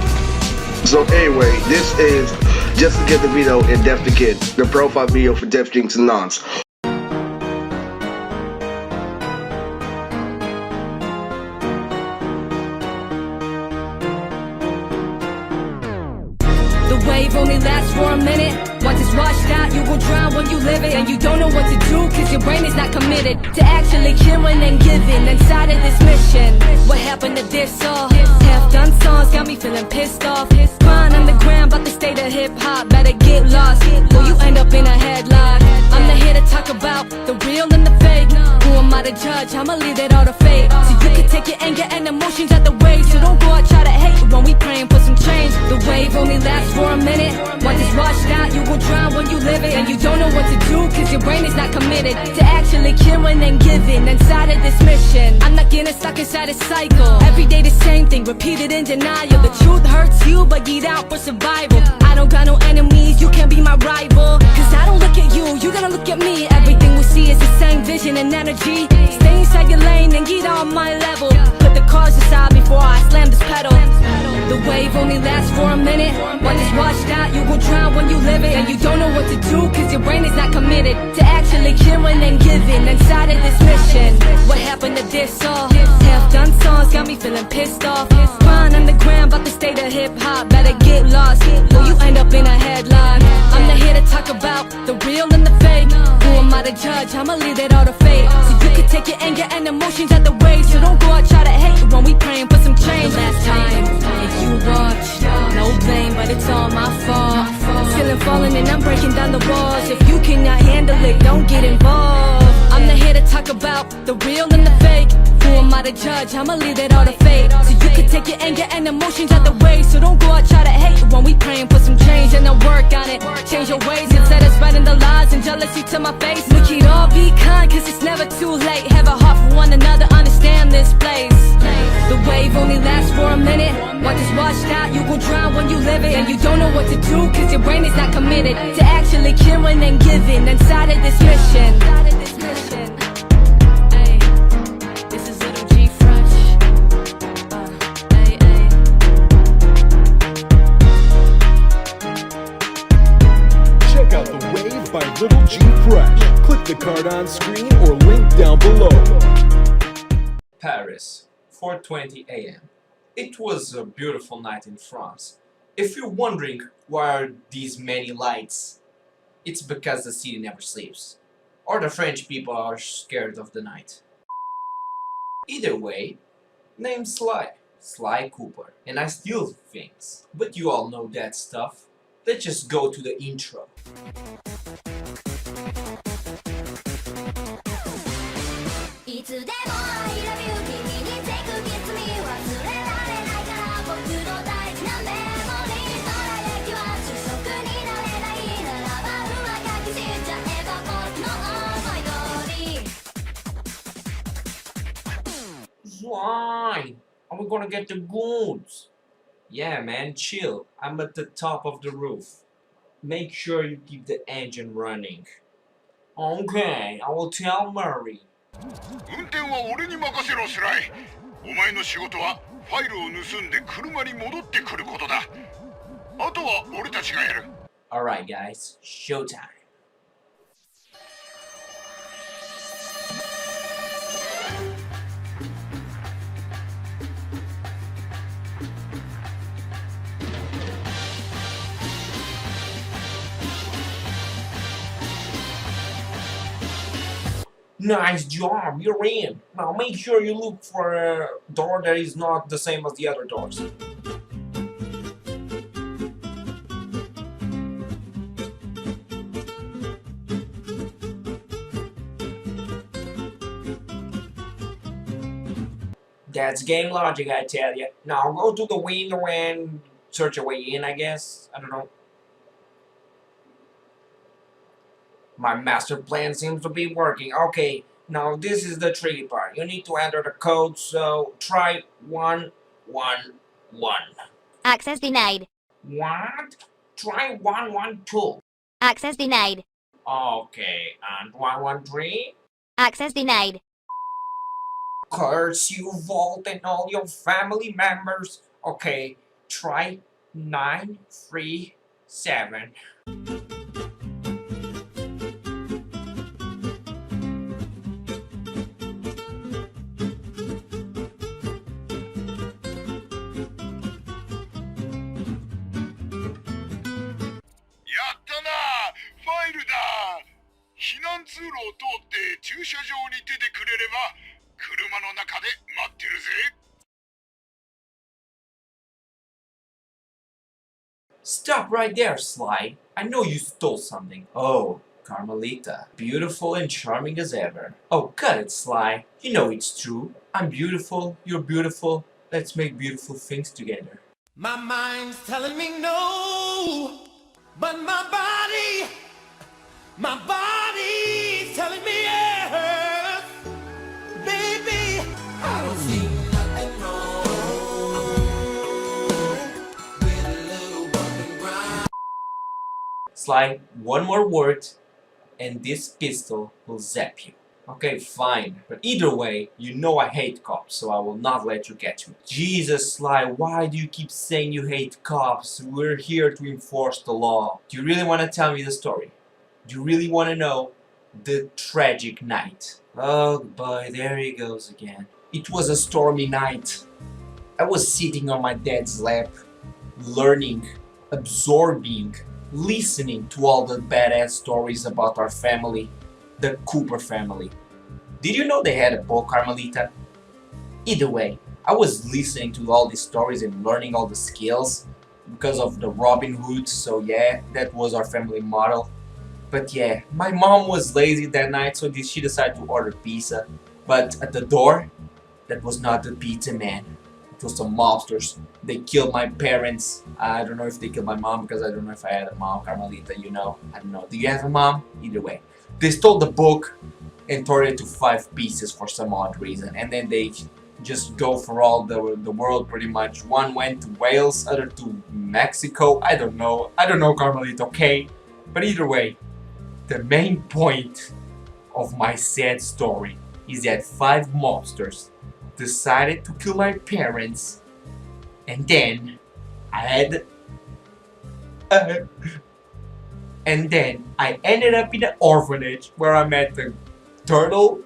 S8: So anyway, this is Jessica DeVito and Def the Kid, the profile video for Def Jinx and Noms.
S9: Wave only lasts for a minute. Once it's washed out, you will drown when you live it. And you don't know what to do, cause your brain is not committed to actually killing and giving inside of this mission. What happened to this all? Half-done songs got me feeling pissed off. Grind on the ground, about the state of hip-hop. Better get lost, or you end up in a headlock. I'm not here to talk about the real and the fake. Who am I to judge? I'ma leave it all to fate. So you can take your anger and emotions out the way. So don't go out try to hate when we praying for some change. The wave only lasts for a minute. Once it's washed out, you will drown when you live it. And you don't know what to do, cause your brain is not committed to actually killing and giving inside of this mission. I'm not getting stuck inside a cycle. Every day the same thing, repeated in denial. The truth hurts you, but get out for survival. I don't got no enemies, you can't be my rival. Cause I don't look at you, you gonna look at me. Everything we see is the same vision and energy. Stay inside your lane and get on my level. Put the cars aside before I slam this pedal. The wave only lasts for a minute. Once it's washed out, you will drown when you live it. And you don't know what to do, cause your brain is not committed to actually killing and giving inside of this mission. What happened to this all? Half-done songs flaws got me feeling pissed off. Crying on the ground about the state of hip-hop. Better get lost, or you end up in a headline. I'm not here to talk about the real and the fake. Who am I to judge? I'ma leave that all to fate. So you could take your anger and emotions out the way. So don't go out try to hate when we praying for some change. The last time if you watched, no blame, but it's all my fault. The ceiling falling and I'm breaking down the walls. If you cannot handle it, don't get involved. I'm not here to talk about the real and the fake. Who am I to judge? I'ma leave that all to fate. So you could take your anger and emotions out the way. So don't go out try to hate when we praying for some change. And I'll work on it. Change your ways instead of spreading the lies and jealousy to my face. We could all be kind, cause it's never too late. Have a heart for one another, understand this place. The wave only lasts for a minute. Once it's washed out, you will drown when you live it. And you don't know what to do, cause your brain is not committed to actually killing and giving inside of this mission. Ay, this is Little G Fresh. Ay, ay.
S10: Check out The Wave by Little G Fresh. Click the card on screen or link down below.
S11: Paris, 4:20 a.m. It was a beautiful night in France. If you're wondering why are these many lights, it's because the city never sleeps. Or the French people are scared of the night. Either way, name's Sly Cooper, and I steal things. But you all know that stuff. Let's just go to the intro. Why? Are we gonna get the goods? Yeah, man, chill. I'm at the top of the roof. Make sure you keep the engine running. Okay, I will tell Murray.
S12: 運転は俺に任せろ、スライ。お前の仕事はファイルを盗んで車に戻ってくることだ。あとは俺たちがやる。
S11: Alright, guys, showtime. Nice job, you're in. Now make sure you look for a door that is not the same as the other doors. That's game logic, I tell you. Now go to the window and search a way in, I guess. I don't know. My master plan seems to be working. Okay, now this is the tricky part. You need to enter the code, so try 111.
S13: Access denied.
S11: What? Try 112.
S13: Access denied.
S11: Okay, and 113?
S13: Access denied.
S11: Curse you, Vault, and all your family members. Okay, try 937. Stop right there, Sly. I know you stole something. Oh, Carmelita. Beautiful and charming as ever. Oh, cut it, Sly. You know it's true. I'm beautiful, you're beautiful. Let's make beautiful things together.
S4: My mind's telling me no, but my body's telling me yes. Baby, I don't see nothing wrong with a little bump and grind.
S11: Sly, one more word, and this pistol will zap you. Okay, fine. But either way, you know I hate cops, so I will not let you catch me. Jesus, Sly, why do you keep saying you hate cops? We're here to enforce the law. Do you really want to tell me the story? Do you really want to know the tragic night? Oh boy, there he goes again. It was a stormy night. I was sitting on my dad's lap, learning, absorbing, listening to all the badass stories about our family, the Cooper family. Did you know they had a book, Carmelita? Either way, I was listening to all these stories and learning all the skills because of the Robin Hood, so yeah, that was our family model. But yeah, my mom was lazy that night, so she decided to order pizza. But at the door, that was not the pizza man. It was some mobsters. They killed my parents. I don't know if they killed my mom because I don't know if I had a mom, Carmelita, you know. I don't know. Do you have a mom? Either way. They stole the book and tore it to 5 pieces for some odd reason. And then they just go for all the world pretty much. One went to Wales, other to Mexico. I don't know, Carmelita, okay? But either way, the main point of my sad story is that 5 mobsters decided to kill my parents, and then I ended up in an orphanage where I met a turtle,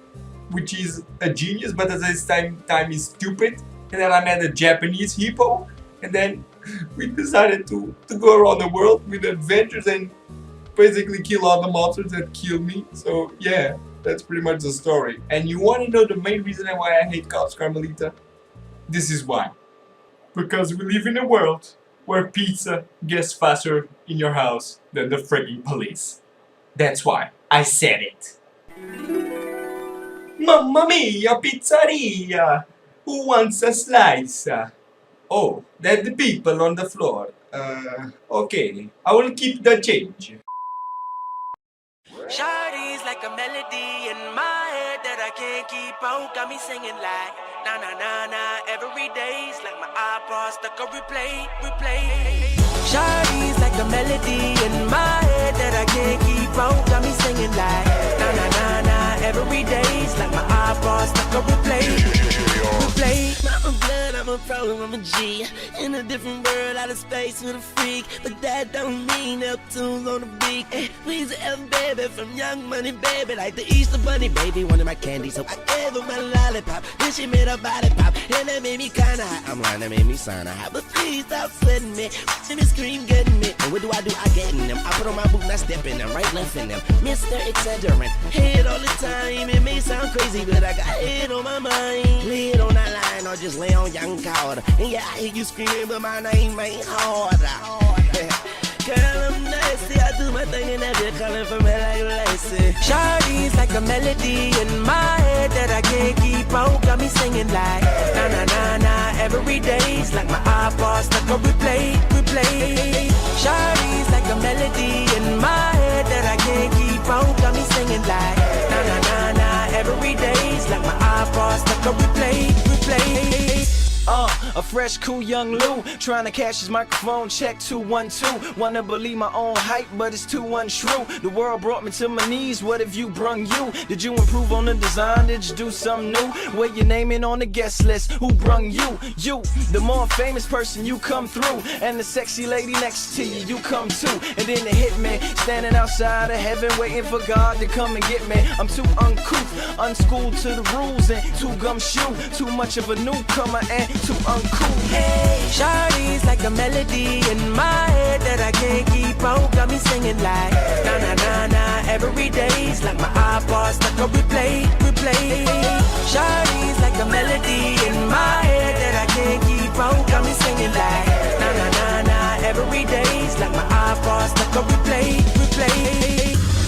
S11: which is a genius but at the same time is stupid, and then I met a Japanese hippo, and then we decided to go around the world with adventures and basically kill all the monsters that killed me. So yeah, that's pretty much the story. And you want to know the main reason why I hate cops, Carmelita? This is why. Because we live in a world where pizza gets faster in your house than the freaking police. That's why I said it. Mamma mia, pizzeria! Who wants a slice? Oh, that's the people on the floor. Okay, I will keep the change.
S14: Shawty's like a melody in my head that I can't keep out. Got me singing like na na na na every day's like my iPod stuck on replay. Shawty's like a melody in my head that I can't keep out. Got me singing like na na na na every day's like my iPod stuck on replay. I'm a blood, I'm a pro, I'm a G. In a different world, out of space with a freak. But that don't mean Neptune's on the beat. Please F baby from Young Money baby. Like the Easter Bunny baby, one of my candies. So I gave her my lollipop. Then she made her body pop. And that made me kinda hot. I'm lying, that made me kinda hot. But please stop sweating me. And the scream getting me. And what do? I get in them. I put on my boot and I step in them. Right, left in them. Mr. Accelerant. Head all the time. It may sound crazy, but I got head on my mind. Lay it on that line or just lay on young coward. And yeah, I hear you screaming, but my name ain't harder. Girl, I'm nasty, I do my thing and I just calling for me like Lacey. Shawty's like a melody in my head that I can't keep out. Got me singing like na na na na every day's like my iPod stuck on replay. Shawty's like a melody in my head that I can't keep out. Got me singing like na na na na every day's like my iPod stuck on replay. A fresh, cool young Lou trying to cash his microphone check 212. Wanna believe my own hype, but it's too untrue. The world brought me to my knees. What have you brung you? Did you improve on the design? Did you do something new? Where your name in on the guest list? Who brung you? You, the more famous person, you come through, and the sexy lady next to you come too. And then the hitman standing outside of heaven, waiting for God to come and get me. I'm too uncouth, unschooled to the rules, and too gumshoe. Too much of a newcomer and too uncool. Hey, Shawty's like a melody in my head that I can't keep out. Got me singing like na na na na every day's like my iPod stuck on replay. Shawty's like a melody in my head that I can't keep out. Got me singing like na na na na every day's like my iPod stuck on replay.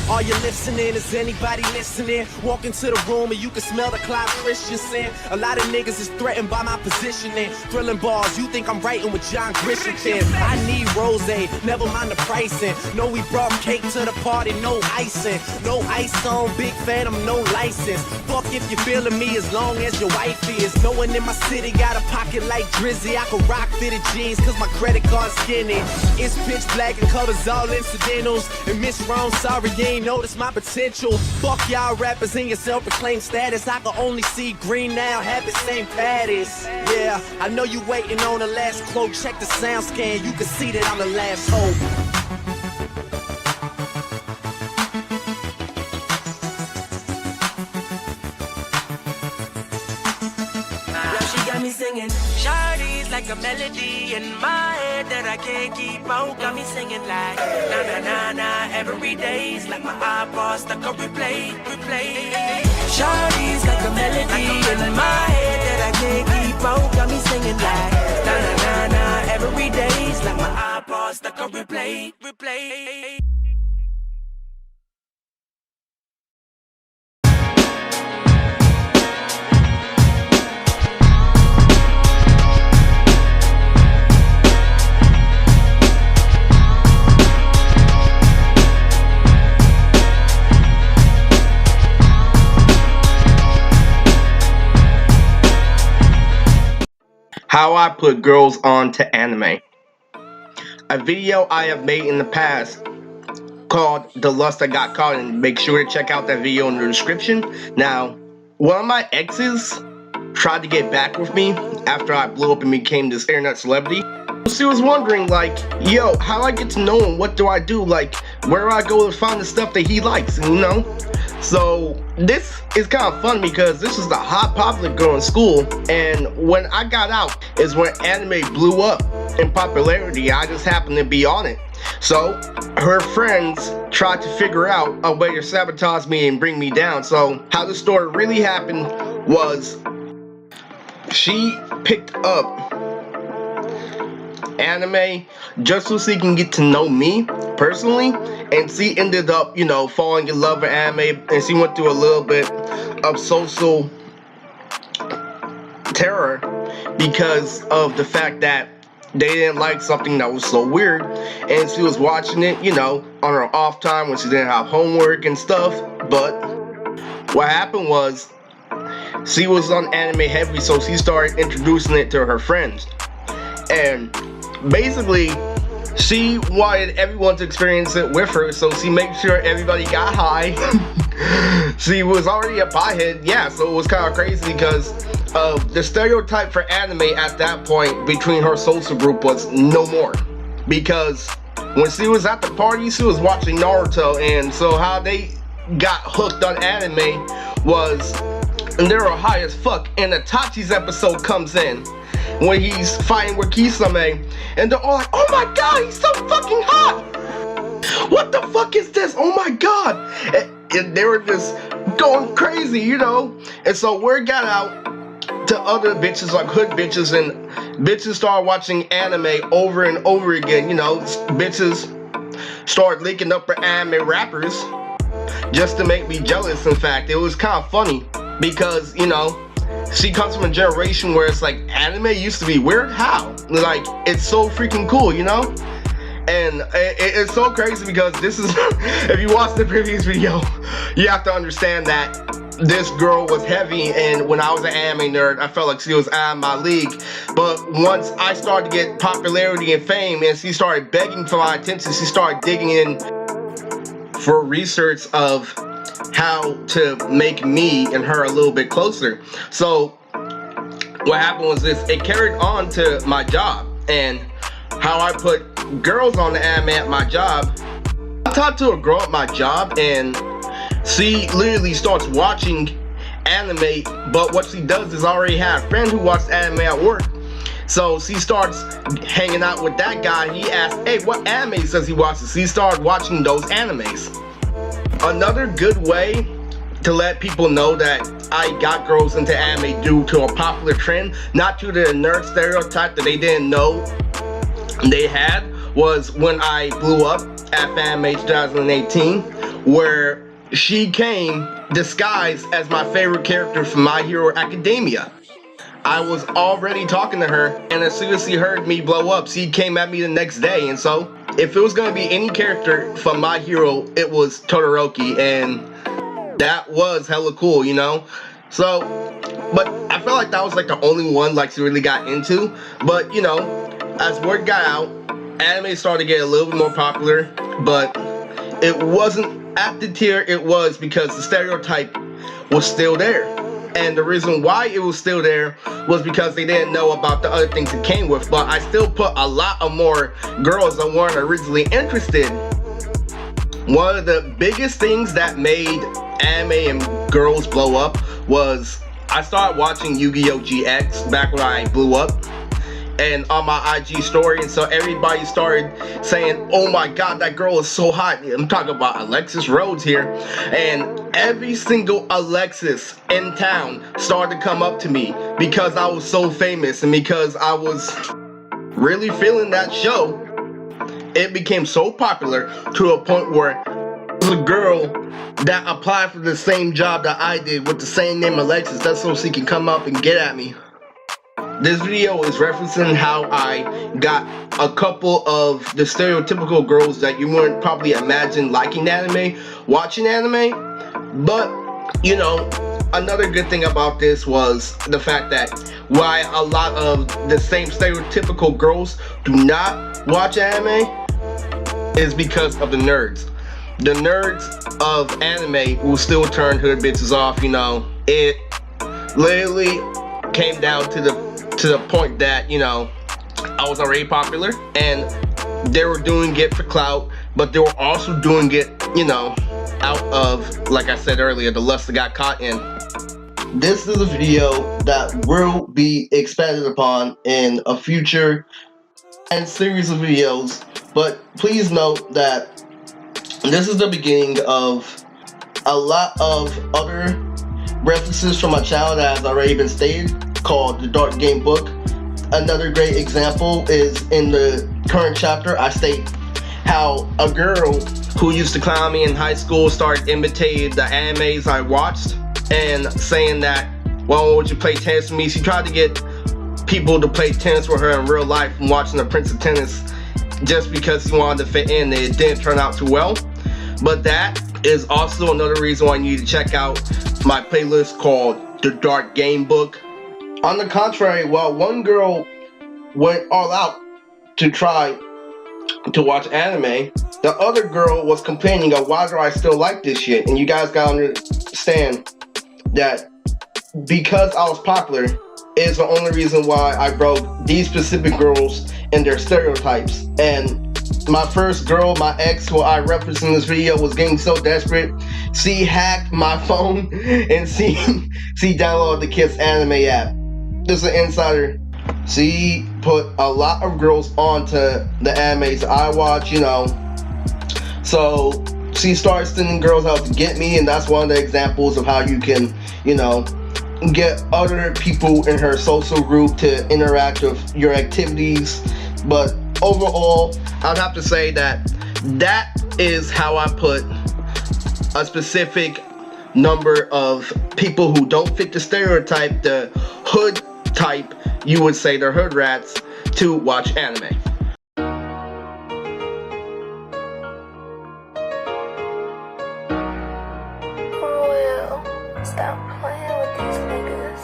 S14: Are you listening? Is anybody listening? Walk into the room and you can smell the Clyde Christensen. A lot of niggas is threatened by my positioning. Thrilling bars, you think I'm writing with John Grisham. I need rose, never mind the pricing. No, we brought cake to the party, no icing. No ice on, big fan, I'm no license. Fuck if you're feeling me as long as your wife is. No one in my city got a pocket like Drizzy. I can rock fitted jeans cause my credit card's skinny. It's pitch black and covers all incidentals. And Miss Wrong, sorry you ain't notice my potential. Fuck y'all rappers in your self-proclaimed status. I can only see green now, have the same patties. Yeah, I know you waiting on the last quote. Check the sound scan, you can see that I'm the last hope. me singing. Shawty's like a melody in my head that I can't keep out. Got me singing like na na na na every day's like my iPod stuck on replay. Shawty's like a melody in my head that I can't keep out. Got me singing like na na na na every day's like my iPod stuck on replay.
S8: How I put girls on to anime. A video I have made in the past called The Lust I Got Caught In. Make sure to check out that video in the description. Now, one of my exes tried to get back with me after I blew up and became this internet celebrity. She was wondering like, yo, how do I get to know him? What do I do? Like, where do I go to find the stuff that he likes, you know? So this is kind of fun because this is the hot popular girl in school, and when I got out is when anime blew up in popularity. I just happened to be on it. So her friends tried to figure out a way to sabotage me and bring me down. So how the story really happened was she picked up anime just so she can get to know me personally, and she ended up, you know, falling in love with anime, and she went through a little bit of social terror because of the fact that they didn't like something that was so weird, and she was watching it, you know, on her off time when she didn't have homework and stuff. But what happened was she was on anime heavy, so she started introducing it to her friends, and basically she wanted everyone to experience it with her, so she made sure everybody got high. She was already a pothead, yeah, so it was kind of crazy because the stereotype for anime at that point between her social group was no more, because when she was at the party she was watching Naruto, and so how they got hooked on anime was, and they were high as fuck, and Itachi's episode comes in when he's fighting with Kisame, and they're all like, oh my god, he's so fucking hot! What the fuck is this? Oh my god! And they were just going crazy, you know? And so word got out to other bitches, like hood bitches, and bitches started watching anime over and over again, you know? Bitches started linking up for anime rappers just to make me jealous. In fact, it was kind of funny because, you know, she comes from a generation where it's like anime used to be weird. How? Like, it's so freaking cool, you know? And it's so crazy because this is, if you watch the previous video, you have to understand that this girl was heavy, and when I was an anime nerd, I felt like she was out of my league. But once I started to get popularity and fame, and she started begging for my attention, she started digging in for research of how to make me and her a little bit closer. So what happened was this: it carried on to my job, and how I put girls on the anime at my job. I talked to a girl at my job, and she literally starts watching anime, but what she does is already have a friend who watches anime at work. So she starts hanging out with that guy. He asks, hey, what anime does he watch? She started watching those animes. Another good way to let people know that I got girls into anime due to a popular trend, not to the nerd stereotype that they didn't know they had, was when I blew up at FanMade 2018, where she came disguised as my favorite character from My Hero Academia. I was already talking to her, and as soon as she heard me blow up, she came at me the next day. And so if it was going to be any character from My Hero, it was Todoroki, and that was hella cool, you know? So, but I felt like that was like the only one like she really got into. But, you know, as word got out, anime started to get a little bit more popular, but it wasn't at the tier it was because the stereotype was still there. And the reason why it was still there was because they didn't know about the other things it came with. But I still put a lot of more girls that weren't originally interested. One of the biggest things that made anime and girls blow up was I started watching Yu-Gi-Oh! GX back when I blew up, and on my IG story, and so everybody started saying, oh my god, that girl is so hot. I'm talking about Alexis Rhodes here, and every single Alexis in town started to come up to me because I was so famous and because I was really feeling that show. It became so popular to a point where there was a girl that applied for the same job that I did with the same name Alexis, that's so she can come up and get at me. This video is referencing how I got a couple of the stereotypical girls that you wouldn't probably imagine liking anime, watching anime. But, you know, another good thing about this was the fact that why a lot of the same stereotypical girls do not watch anime is because of the nerds. The nerds of anime will still turn hood bitches off, you know. It literally came down to the point that, you know, I was already popular and they were doing it for clout, but they were also doing it, you know, out of, like I said earlier, the lust that got caught in. This is a video that will be expanded upon in a future and series of videos, but please note that this is the beginning of a lot of other references from my channel that has already been stated, called The Dark Game Book. Another great example is in the current chapter. I state how a girl who used to clown me in high school started imitating the animes I watched and saying that, well, would you play tennis with me? She tried to get people to play tennis with her in real life from watching The Prince of Tennis just because she wanted to fit in. It didn't turn out too well. But that is also another reason why you need to check out my playlist called The Dark Game Book. On the contrary, while one girl went all out to try to watch anime, the other girl was complaining of why do I still like this shit. And you guys gotta understand that because I was popular is the only reason why I broke these specific girls and their stereotypes. And my first girl, my ex, who I referenced in this video, was getting so desperate. She hacked my phone and she downloaded the Kiss Anime app. This is an insider. She put a lot of girls onto the animes I watch, you know. So she started sending girls out to get me, and that's one of the examples of how you can, you know, get other people in her social group to interact with your activities. But overall, I'd have to say that that is how I put a specific number of people who don't fit the stereotype, the hood type, you would say they're hood rats, to watch anime.
S15: Stop playing with these niggas.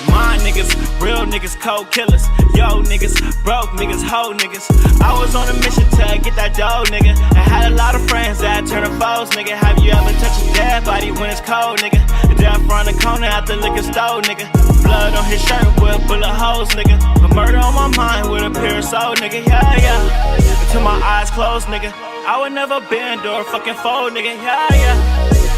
S14: My niggas, real niggas, cold killers. Yo niggas, broke niggas, hoe niggas. I was on a mission to get that dough, nigga. I had a lot of friends that turned to foes, nigga. Have you ever touched a dead body when it's cold, nigga? Death from the corner at the liquor store, nigga. Blood on his shirt with bullet holes, nigga. A murder on my mind with a pure soul, nigga. Yeah, yeah. Until my eyes closed, nigga. I would never bend or fucking fold, nigga. Yeah, yeah.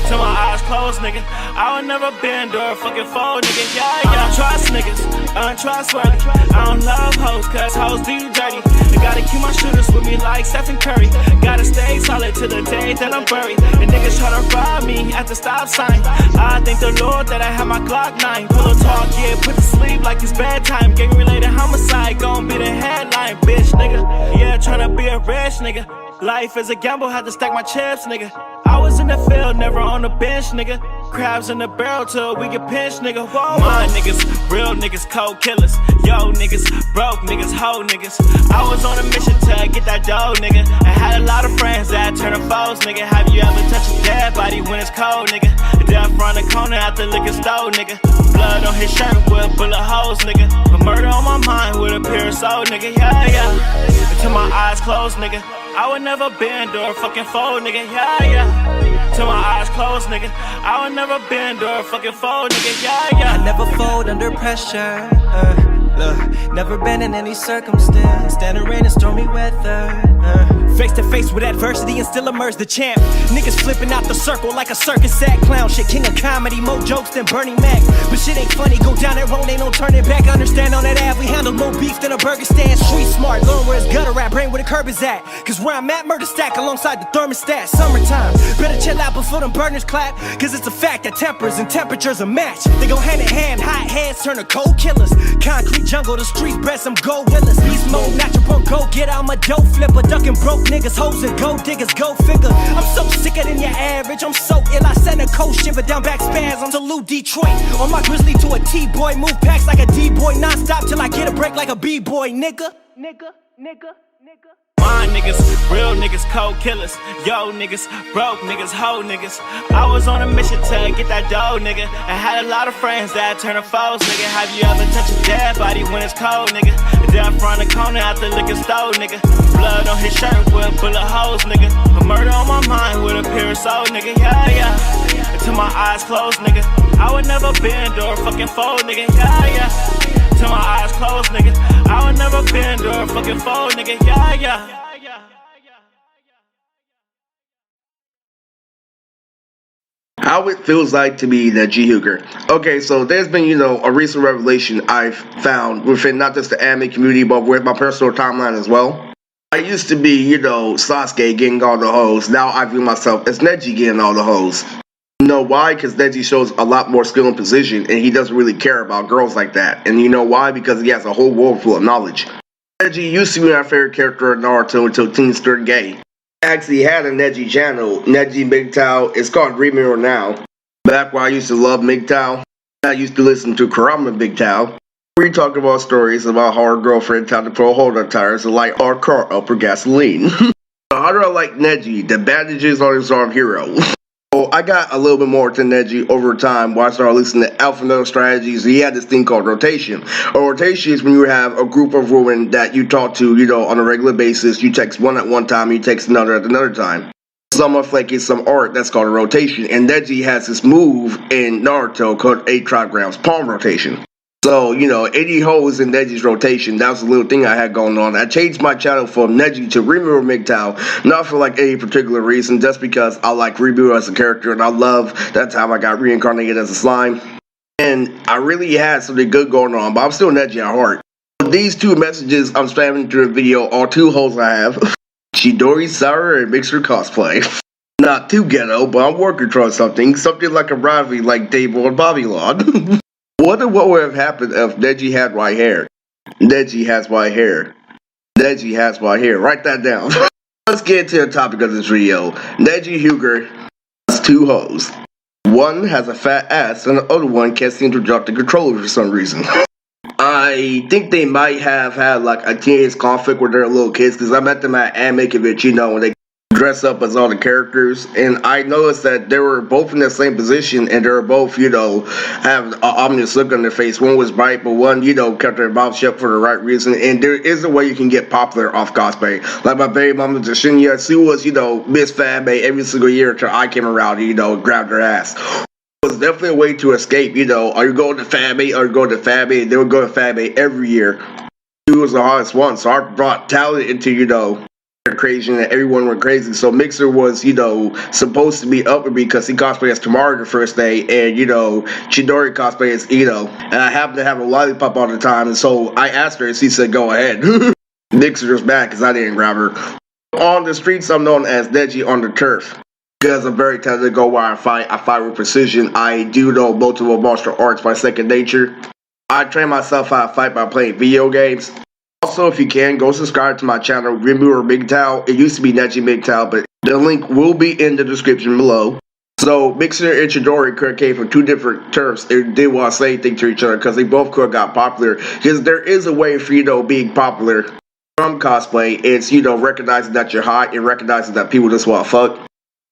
S14: Till my eyes closed, nigga. I would never bend or fucking fold, nigga. Yeah, yeah. I don't trust niggas, untrustworthy. I don't love hoes, cause hoes do you dirty. I gotta keep my shooters with me like Stephen Curry. Gotta stay solid till the day that I'm buried. The niggas try to rob me at the stop sign. I thank the Lord that I have my Glock 9. Pillow talk, yeah, put to sleep like it's bedtime. Gang-related homicide, gon' be the headline, bitch, nigga. Yeah, tryna be a rich nigga. Life is a gamble, had to stack my chips, nigga. I was in the field, never on the bench, nigga. Crabs in the barrel till we get pinched, nigga. Whoa. My niggas, real niggas, cold killers. Yo niggas, broke niggas, hoe niggas. I was on a mission to get that dough, nigga. I had a lot of friends that turned to foes, nigga. Have you ever touched a dead body when it's cold, nigga? Death from the corner at the liquor store, nigga. Blood on his shirt with bullet holes, nigga. A murder on my mind with a pure soul, nigga. Yeah, yeah. Until my eyes closed, nigga. I would never bend or fucking fold, nigga. Yeah, yeah. Till my eyes closed, nigga. I would never bend or fucking fold, nigga. Yeah, yeah.
S16: I never fold under pressure.
S14: Look, never been in any circumstance, standing rain and stormy weather. Face to face with adversity and still emerge the champ. Niggas flipping out the circle like a circus act. Clown shit, king of comedy, more jokes than Bernie Mac. But shit ain't funny, go down that road, ain't no turning back. Understand on that ad, we handle more beef than a burger stand. Street smart, learn where it's gutter at, brain where the curb is at. Cause where I'm at, murder stack alongside the thermostat. Summertime, better chill out before them burners clap. Cause it's a fact that tempers and temperatures are match. They go hand in hand, hot heads turn to cold killers. Concrete jungle, the streets bred some gold willas. Beast mode, natural bone, go get out my dough flipper. Ducking broke niggas, hoes and gold diggers, go figure. I'm so sicker than your average, I'm so ill. I send a cold shiver down back spasms. Salute Detroit, on my grizzly to a T-boy. Move packs like a D-boy, non-stop till I get a break like a B-boy, nigga. My niggas, real niggas, cold killers. Yo niggas, broke niggas, hoe niggas. I was on a mission to get that dough, nigga. I had a lot of friends that turned to foes, nigga. Have you ever touched a dead body when it's cold, nigga? Death from the corner at the liquor store, nigga. Blood on his shirt with bullet holes, nigga. A murder on my mind with a pure soul, nigga. Yeah. Until my eyes closed, nigga. I would never bend or fucking fold, nigga. Yeah. Till my eyes closed, nigga. I would never bend or fucking fold, nigga. Yeah.
S8: How it feels like to be the G Hooker. Okay, so there's been, a recent revelation I've found within not just the anime community, but with my personal timeline as well. I used to be, Sasuke getting all the hoes. Now I view myself as Neji getting all the hoes. You know why? Because Neji shows a lot more skill and position, and he doesn't really care about girls like that. And you know why? Because he has a whole world full of knowledge. Neji used to be my favorite character in Naruto until Toonz turned gay. I actually had a Neji channel, Neji MGTOW. It's called Remiro now. Back when I used to love MGTOW, I used to listen to Kurama MGTOW. We talk about stories about how our girlfriend tried to put a hold on tires to light our car up for gasoline. How do I like Neji? The bandages on his arm hero. So I got a little bit more to Neji over time when I started listening to Alpha Male Strategies. He had this thing called rotation. A rotation is when you have a group of women that you talk to, on a regular basis. You text one at one time, you text another at another time. Somewhat like it's some art that's called a rotation. And Neji has this move in Naruto called 8 trigrams palm rotation. So, 80 hoes in Neji's rotation. That was a little thing I had going on. I changed my channel from Neji to Rimuru MGTOW, not for any particular reason, just because I like Rimuru as a character and I love that time I got reincarnated as a slime. And I really had something good going on, but I'm still Neji at heart. These two messages I'm spamming through the video are 2 hoes I have. Chidori, Sour, and Mixer cosplay. Not too ghetto, but I'm working towards something like a rivalry like Dable and Bobby Lawn. Wonder what would have happened if Neji had white hair. Neji has white hair. Neji has white hair. Write that down. Let's get into the topic of this video. Neji Hyuga has 2 hoes. One has a fat ass and the other one can't seem to drop the controller for some reason. I think they might have had a teenage conflict with their little kids, because I met them at anime convention, when they dress up as all the characters, and I noticed that they were both in the same position, and they were both, have an ominous look on their face. One was bright, but one, kept their mouth shut for the right reason. And there is a way you can get popular off cosplay. Like my baby mama, Shinya, she was, Miss Fanbase every single year until I came around and, grabbed her ass. It was definitely a way to escape, are you going to Fanbase, or you going to Fanbase? They would go to Fanbase every year. She was the hottest one, so I brought talent into, crazy and everyone went crazy. So Mixer was, supposed to be up with me because he cosplayed as Tomorrow the first day, and Chidori cosplayed as Ito. And I happened to have a lollipop all the time, and so I asked her and she said, go ahead. Mixer was back because I didn't grab her. On the streets, I'm known as Neji on the turf. Because I'm very talented to go where I fight with precision. I do know multiple martial arts by second nature. I train myself how to fight by playing video games. Also, if you can, go subscribe to my channel, Rimuru MGTOW. It used to be Neji MGTOW, but the link will be in the description below. So, Mixer and Chidori could have came from 2 different turfs and didn't want to say anything to each other because they both could have got popular. Because there is a way for, being popular from cosplay. It's, recognizing that you're hot and recognizing that people just want to fuck.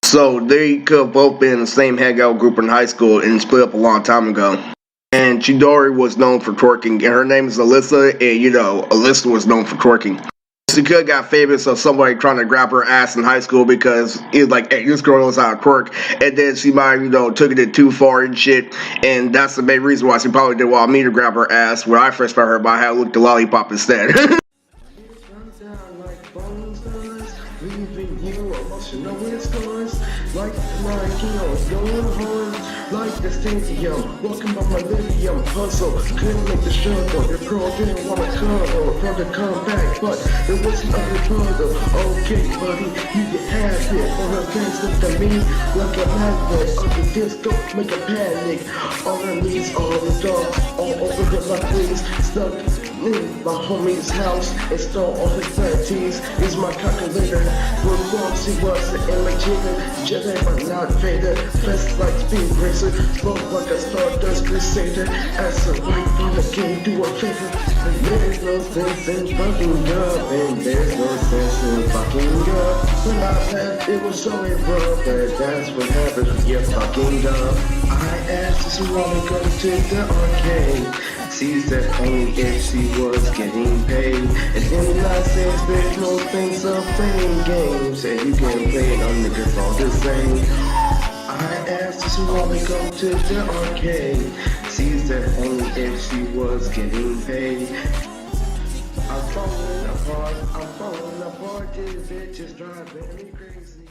S8: So, they could have both been in the same hangout group in high school and split up a long time ago. And Chidori was known for twerking, and her name is Alyssa, and Alyssa was known for twerking. She could have got famous of somebody trying to grab her ass in high school because it was like, hey, this girl knows how to twerk, and then she might, took it too far and shit, and that's the main reason why she probably didn't want me to grab her ass when I first met her, but I had to look the lollipop instead.
S16: Like the stadium, walking by my lithium hustle. Couldn't make the struggle. Your girl didn't wanna cuddle from the comeback, but it wasn't a puzzle. Okay, buddy, you can have it. For her friends look at me like a magnet. On the disco, make a panic. On her knees, all the dogs, all over the place. Stuck in my homie's house and stole all his panties. Is my calculator. We're long, she was an imitator. Jedi, but not Vader. Best like speed racer. Float like a stardust crusader. As a white from the game, do a favor. There's no sense in fucking up, and there's no sense in fucking up. When I left, it was so rough, but that's what happens when you're fucking up. I asked if she wanna go to the arcade. She said only if she was getting paid. And in I said there's no sense of playing games, and you can play it on niggas all the same. I asked if she wanna go to the arcade. She said only if she was getting paid. I'm falling apart, this bitch is driving me crazy.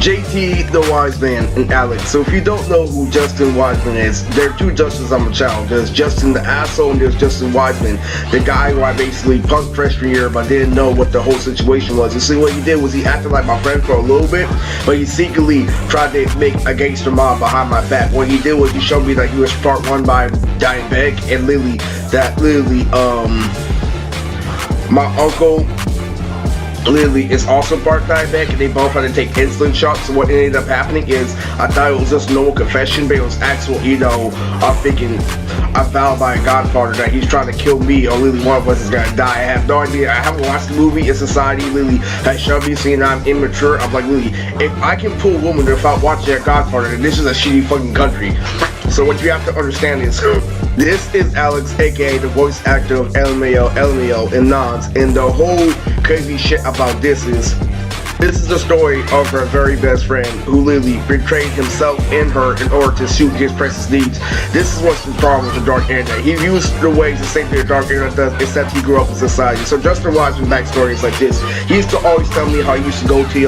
S8: JT, the Wise Man, and Alex. So if you don't know who Justin Wiseman is, there are two Justins I'm a child. There's Justin the asshole and there's Justin Wiseman, the guy who I basically punked freshman year but didn't know what the whole situation was. You see, what he did was he acted like my friend for a little bit, but he secretly tried to make a gangster mob behind my back. What he did was he showed me that he was part one by Diabetic and Lily, my uncle Lily is also part diabetic, and they both had to take insulin shots. So what ended up happening is, I thought it was just normal confession, but it was actual, I'm thinking, I vowed by a godfather that he's trying to kill me, or Lily, one of us is gonna die. I have no idea. I haven't watched the movie in society. Lily has shown me, saying I'm immature. I'm like, Lily, if I can pull a woman without watching a godfather, then this is a shitty fucking country. So what you have to understand is, this is Alex, aka the voice actor of LMAO, and Toonz, and the whole crazy shit about this is the story of her very best friend who literally betrayed himself and her in order to suit his precious needs. This is what's the problem with the Dark Internet. He used the ways the same thing the Dark Internet does, except he grew up in society. So Justin Wiseman's backstory is like this. He used to always tell me how he used to go to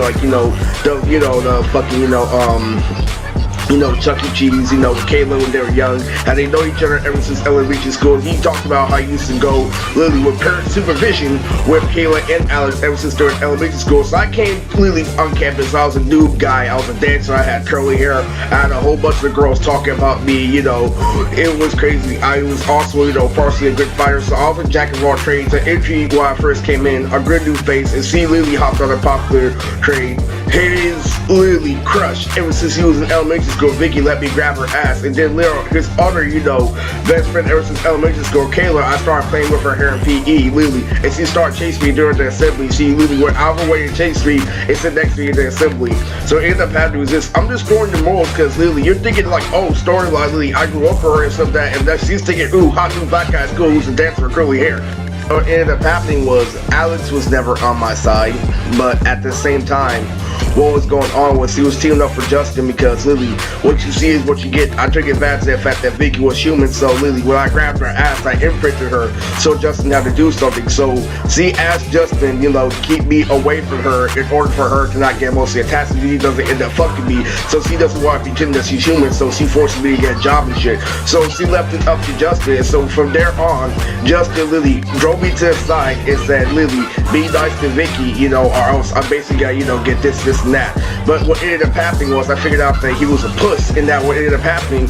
S8: Chuck E. Cheese, Kayla when they were young, how they know each other ever since elementary school. He talked about how he used to go literally with parent supervision with Kayla and Alex ever since they were in elementary school. So I came completely on campus. I was a noob guy. I was a dancer. I had curly hair. I had a whole bunch of girls talking about me. It was crazy. I was also, partially a good fighter. So I was a jack of all trades. An entry when I first came in, a good new face, and she literally hopped on a popular trade. His literally crushed ever since he was in elementary school. Vicky let me grab her ass, and then his other, best friend ever since elementary school, Kayla, I started playing with her hair in PE, literally, and she started chasing me during the assembly. She literally went out of her way to chase me and sit next to me in the assembly. So it ended up happening was this. I'm just throwing the morals because literally you're thinking like, oh, storyline, literally, I grew up for her and stuff that, and she's thinking, ooh, hot new black guy at school who's a dancer with curly hair. What ended up happening was Alex was never on my side, but at the same time, what was going on was he was teaming up for Justin because literally what you see is what you get. I took advantage of the fact that Vicky was human, so literally when I grabbed her ass, I imprinted her so Justin had to do something. So she asked Justin, to keep me away from her in order for her to not get mostly attached to me. He doesn't end up fucking me, so she doesn't want to pretend that she's human, so she forces me to get a job and shit. So she left it up to Justin, so from there on, Justin literally drove me to the side and said, Lily, be nice to Vicky, or else I'm basically gonna, get this and that. But what ended up happening was I figured out that he was a puss, and that what ended up happening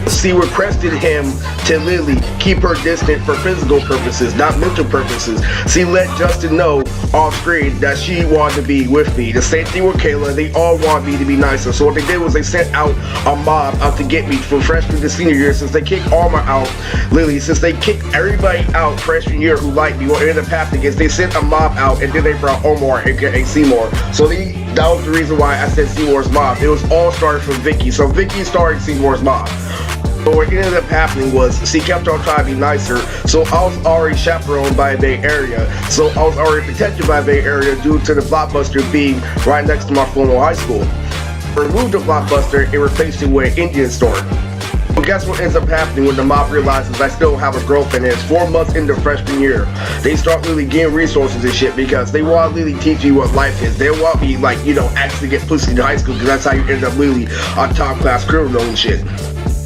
S8: C requested him to literally keep her distant for physical purposes, not mental purposes. C let Justin know off screen that she wanted to be with me. The same thing with Kayla, they all want me to be nicer. So what they did was they sent out a mob out to get me from freshman to senior year. Since they kicked Alma out, literally, since they kicked everybody out freshman year who liked me, what ended up happening is they sent a mob out and then they brought Omar aka Seymour. So that was the reason why I said Seymour's mob. It was all started from Vicky. So Vicky started Seymour's mob. But what ended up happening was she kept on trying to be nicer, so I was already chaperoned by Bay Area. So I was already protected by Bay Area due to the Blockbuster being right next to my former high school. Removed the Blockbuster and replaced it with an Indian store. Well, guess what ends up happening when the mob realizes I still have a girlfriend and it's 4 months into freshman year. They start really getting resources and shit because they want to really teach you what life is. They want me, like, you know, actually get pussy in high school because that's how you end up really a top class criminal and shit.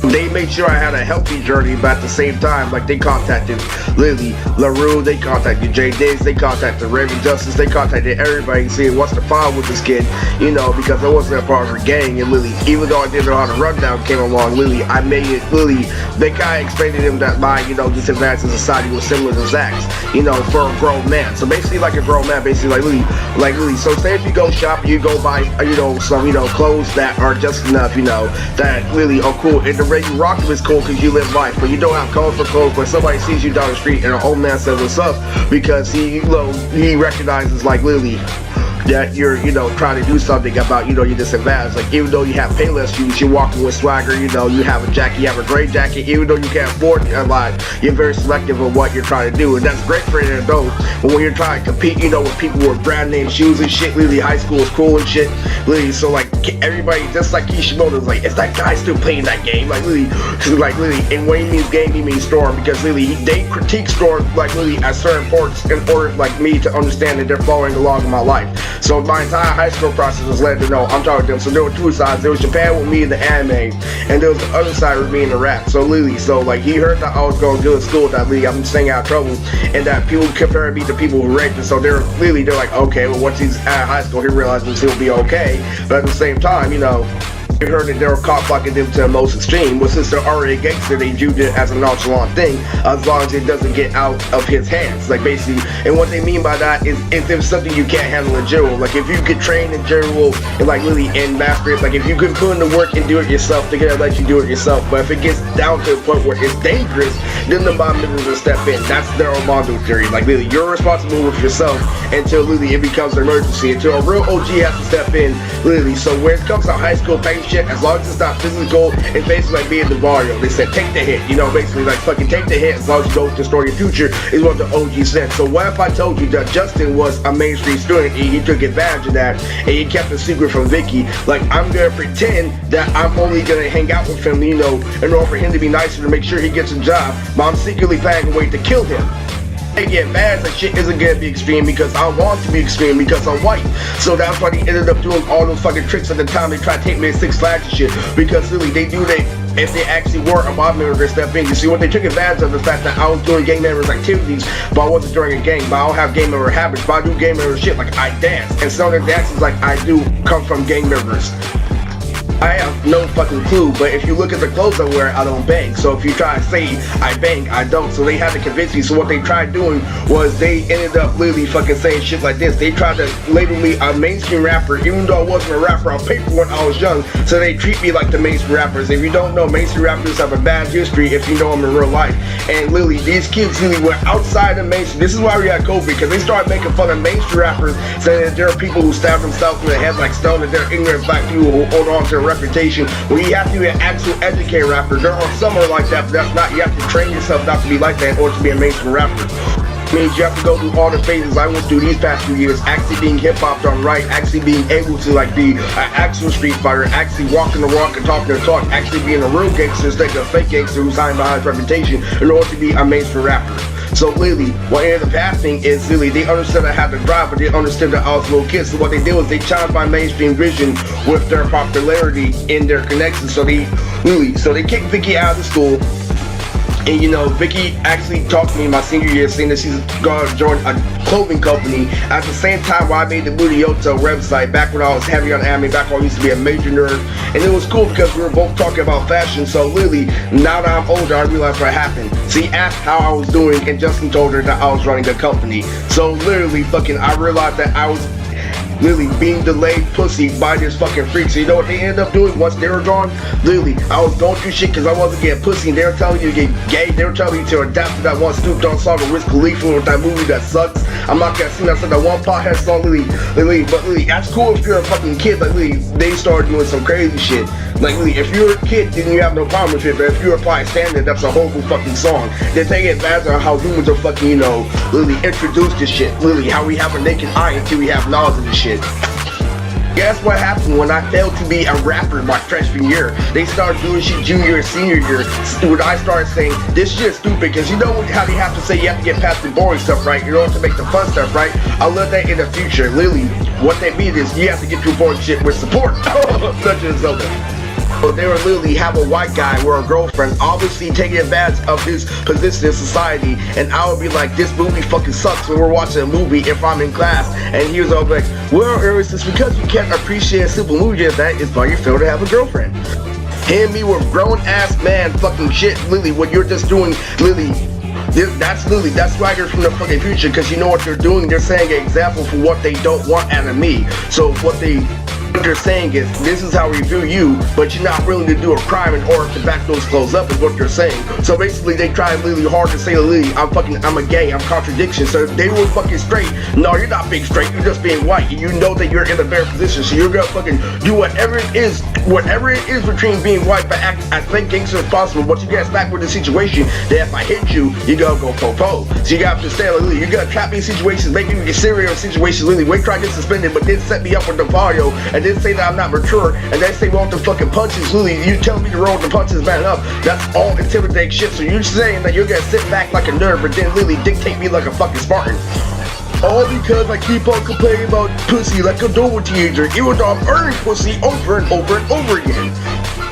S8: They made sure I had a healthy journey, but at the same time, like, they contacted Lily LaRue, they contacted Jay Days, they contacted Raven Justice, they contacted everybody saying what's the problem with this kid, you know, because I wasn't a part of her gang. And Lily, even though I didn't know how to rundown came along, Lily, I made it, Lily, they kind of explained to him that my, you know, disadvantage in society was similar to Zach's, you know, for a grown man. So basically like a grown man, basically like Lily. So say if you go shopping, you go buy, you know, some, you know, clothes that are just enough, you know, that really are cool. And the way you rock them is cool because you live life, but you don't have color for clothes. When somebody sees you down the street and an old man says what's up, because he, you know, he recognizes like Lily that you're, you know, trying to do something about, you know, your disadvantage. Like, even though you have Payless shoes, you're walking with swagger, you know, you have a jacket, you have a great jacket, even though you can't afford a lot, you're very selective of what you're trying to do, and that's great for an adult. But when you're trying to compete, you know, with people with brand name shoes and shit, really, high school is cool and shit, really, so like, everybody, just like Kishimoto's like, is that guy still playing that game? Like, really, and when he means game, he means Storm, because really, they critique Storm, like, really, at certain points in order, like, me to understand that they're following along in my life. So my entire high school process was led to know I'm talking to them. So there were two sides. There was Japan with me in the anime, and there was the other side with me in the rap. So Lily, so like he heard that I was going good at school, that Lily, I'm staying out of trouble, and that people comparing me to people who raped him. So they're like, okay, well once he's out of high school, he realizes he'll be okay. But at the same time, you know, they heard that they were caught blocking them to the most extreme. But since they're already a gangster, they viewed it as a nonchalant thing, as long as it doesn't get out of his hands. Like basically, and what they mean by that is if there's something you can't handle in general. Like if you could train in general and like really in master it, like if you could put in the work and do it yourself, they're gonna let you do it yourself. But if it gets down to a point where it's dangerous, then the mob members will step in. That's their Armando theory. Like really, you're responsible with yourself until literally it becomes an emergency. Until a real OG has to step in, literally. So when it comes to high school pain shit, as long as it's not physical, it's basically like being the Mario. They said take the hit, you know, basically like fucking take the hit as long as you don't destroy your future, is what the OG said. So what if I told you that Justin was a Main Street student and he took advantage of that and he kept a secret from Vicky? Like I'm gonna pretend that I'm only gonna hang out with him, you know, in order for him to be nicer to make sure he gets a job, but I'm secretly planning a way to kill him. They get mad that shit isn't gonna be extreme because I want to be extreme because I'm white. So that's why they ended up doing all those fucking tricks at the time. They tried to take me to Six Flags and shit because really they do that. If they actually were a mob member, they step in. You see what they took advantage of the fact that I was doing gang members activities, but I wasn't during a gang. But I don't have gang member habits, but I do gang member shit. Like I dance, and some of the dances like I do come from gang members. I have no fucking clue, but if you look at the clothes I wear, I don't bang. So if you try to say I bang, I don't. So they had to convince me. So what they tried doing was they ended up literally fucking saying shit like this. They tried to label me a mainstream rapper, even though I wasn't a rapper on paper when I was young. So they treat me like the mainstream rappers. If you don't know, mainstream rappers have a bad history if you know them in real life. And literally, these kids really went outside of mainstream. This is why we got COVID, because they started making fun of mainstream rappers, saying that there are people who stab themselves in the head like Stone, and they're ignorant black people who hold on to reputation. When you have to be an actual educated rapper, there are some are like that, but that's not. You have to train yourself not to be like that in order to be a mainstream rapper. It means you have to go through all the phases I went through these past few years, actually being hip-hop done right, actually being able to like be an actual street fighter, actually walking the walk and talking the talk, actually being a real gangster instead of a fake gangster who's hiding behind his reputation in order to be a mainstream rapper. So literally, what ended up happening is literally they understood I had to drive, but they understood that I was a little kid. So what they did was they challenged my mainstream vision with their popularity in their connections. So they kicked Vicky out of the school. And you know, Vicky actually talked to me my senior year saying that she's gonna join a clothing company at the same time while I made the Murioto website back when I was heavy on anime, back when I used to be a major nerd. And it was cool because we were both talking about fashion. So literally, now that I'm older, I realized what happened. She asked how I was doing and Justin told her that I was running the company. So literally fucking I realized that I was literally being delayed pussy by this fucking freak. So you know what they ended up doing once they were gone? Literally, I was going through shit because I wasn't getting pussy and they were telling you to get gay. They were telling you to adapt to that one Snoop Dogg song with Wiz Khalifa with that movie that sucks. I'm not gonna sing that one pothead song, literally, but literally, that's cool if you're a fucking kid, but literally, they started doing some crazy shit. Like literally, if you're a kid, then you have no problem with it, but if you're a bystander, that's a horrible fucking song. They're taking advantage of how humans are fucking, you know, literally introduced to shit. Literally, how we have a naked eye until we have knowledge of this shit. Guess what happened when I failed to be a rapper my freshman year? They started doing shit junior and senior year. When I started saying, this shit is stupid, because you know how they have to say you have to get past the boring stuff, right? In order to make the fun stuff, right? I learned that in the future. Literally, what that means is you have to get through boring shit with support. Such as Zelda. So they were literally have a white guy with a girlfriend, obviously taking advantage of his position in society, and I would be like, this movie fucking sucks when we're watching a movie if I'm in class, and he was all like, well, Eris, it's because you can't appreciate a simple movie as that is why you fail to have a girlfriend. Him, me with grown ass man fucking shit, Lily, what you're just doing, Lily. That's swagger from the fucking future, because you know what they're doing, they're saying an example for what they don't want out of me. So what they're saying is, this is how we view you, but you're not willing to do a crime in order to back those clothes up is what they're saying. So basically they try really hard to say, Lily, I'm a gay, I'm contradiction. So if they were fucking straight, no, you're not being straight, you're just being white. You know that you're in a better position, so you're gonna fucking do whatever it is between being white but act as fake gangster as possible. But you get back with the situation that if I hit you, you gotta go po-po. So you gotta understand, like, Lily, you're gonna trap me in situations, make me get serious situations, Lily, wait till I get suspended, but then set me up with the volume, and then say that I'm not mature, and then say roll the fucking punches, Lily, you tell me to roll the punches, man up. That's all intimidating shit. So you're saying that you're gonna sit back like a nerd, but then Lily dictate me like a fucking Spartan. All because I keep on complaining about pussy like a normal teenager, even though I'm earning pussy over and over and over again.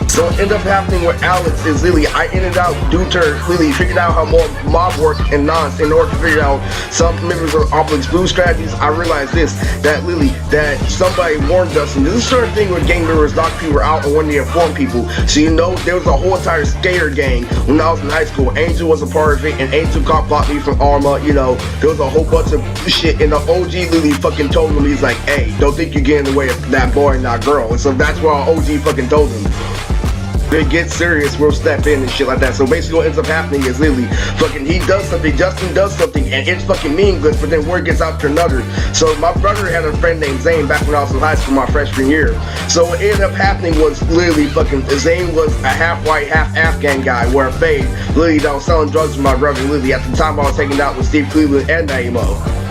S8: So what ended up happening with Alex is Lily, I ended up due to Lily figured out how more mob work and nonce in order to figure out some members of Oblix Blue strategies. I realized this, that Lily, that somebody warned us, and this is a certain thing when gang members knock people out and when they inform people. So you know, there was a whole entire skater gang when I was in high school. Angel was a part of it, and Angel caught blocked me from Arma, you know, there was a whole bunch of shit, and the OG Lily fucking told him, he's like, hey, don't think you're getting in the way of that boy and that girl. And so that's why OG fucking told him. They get serious, we'll step in and shit like that. So basically what ends up happening is literally fucking he does something, Justin does something, and it's fucking meaningless, but then word gets out to another. So my brother had a friend named Zane back when I was in high school my freshman year. So what ended up happening was literally fucking Zane was a half white, half Afghan guy, wore a fade, literally that was selling drugs with my brother. Literally at the time I was hanging out with Steve Cleveland and Naimo.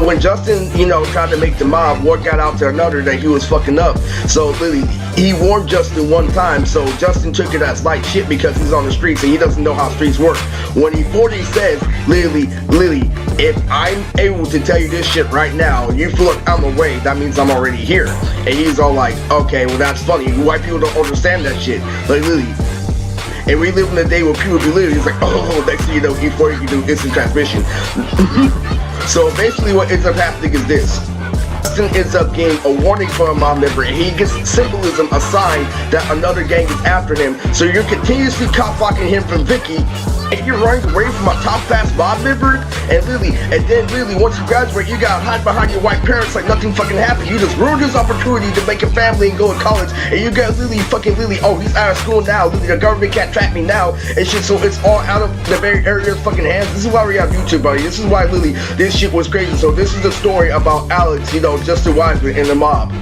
S8: When Justin, you know, tried to make the mob, word got out to another that he was fucking up. So literally, he warned Justin one time, so Justin took it as light shit because he's on the streets and he doesn't know how streets work. When he says, literally, if I'm able to tell you this shit right now, you feel like I'm away, that means I'm already here. And he's all like, okay, well that's funny. White people don't understand that shit. Like literally. And we live in a day where people be literally, it's like, oh, next thing you know, before you can do instant transmission. So basically what ends up happening is this. Justin ends up getting a warning from a mob member, and he gets symbolism, a sign that another gang is after him. So you're continuously cop-blocking him from Vicky, and you're running away from a top-class mob member, and then once you graduate, you gotta hide behind your white parents like nothing fucking happened. You just ruined his opportunity to make a family and go to college, and you got oh, he's out of school now, Lily, the government can't track me now, and shit, so it's all out of the very area's fucking hands. This is why we have YouTube, buddy. This is why, Lily, this shit was crazy. So this is the story about Alex, you know, Justin Wiseman and the mob.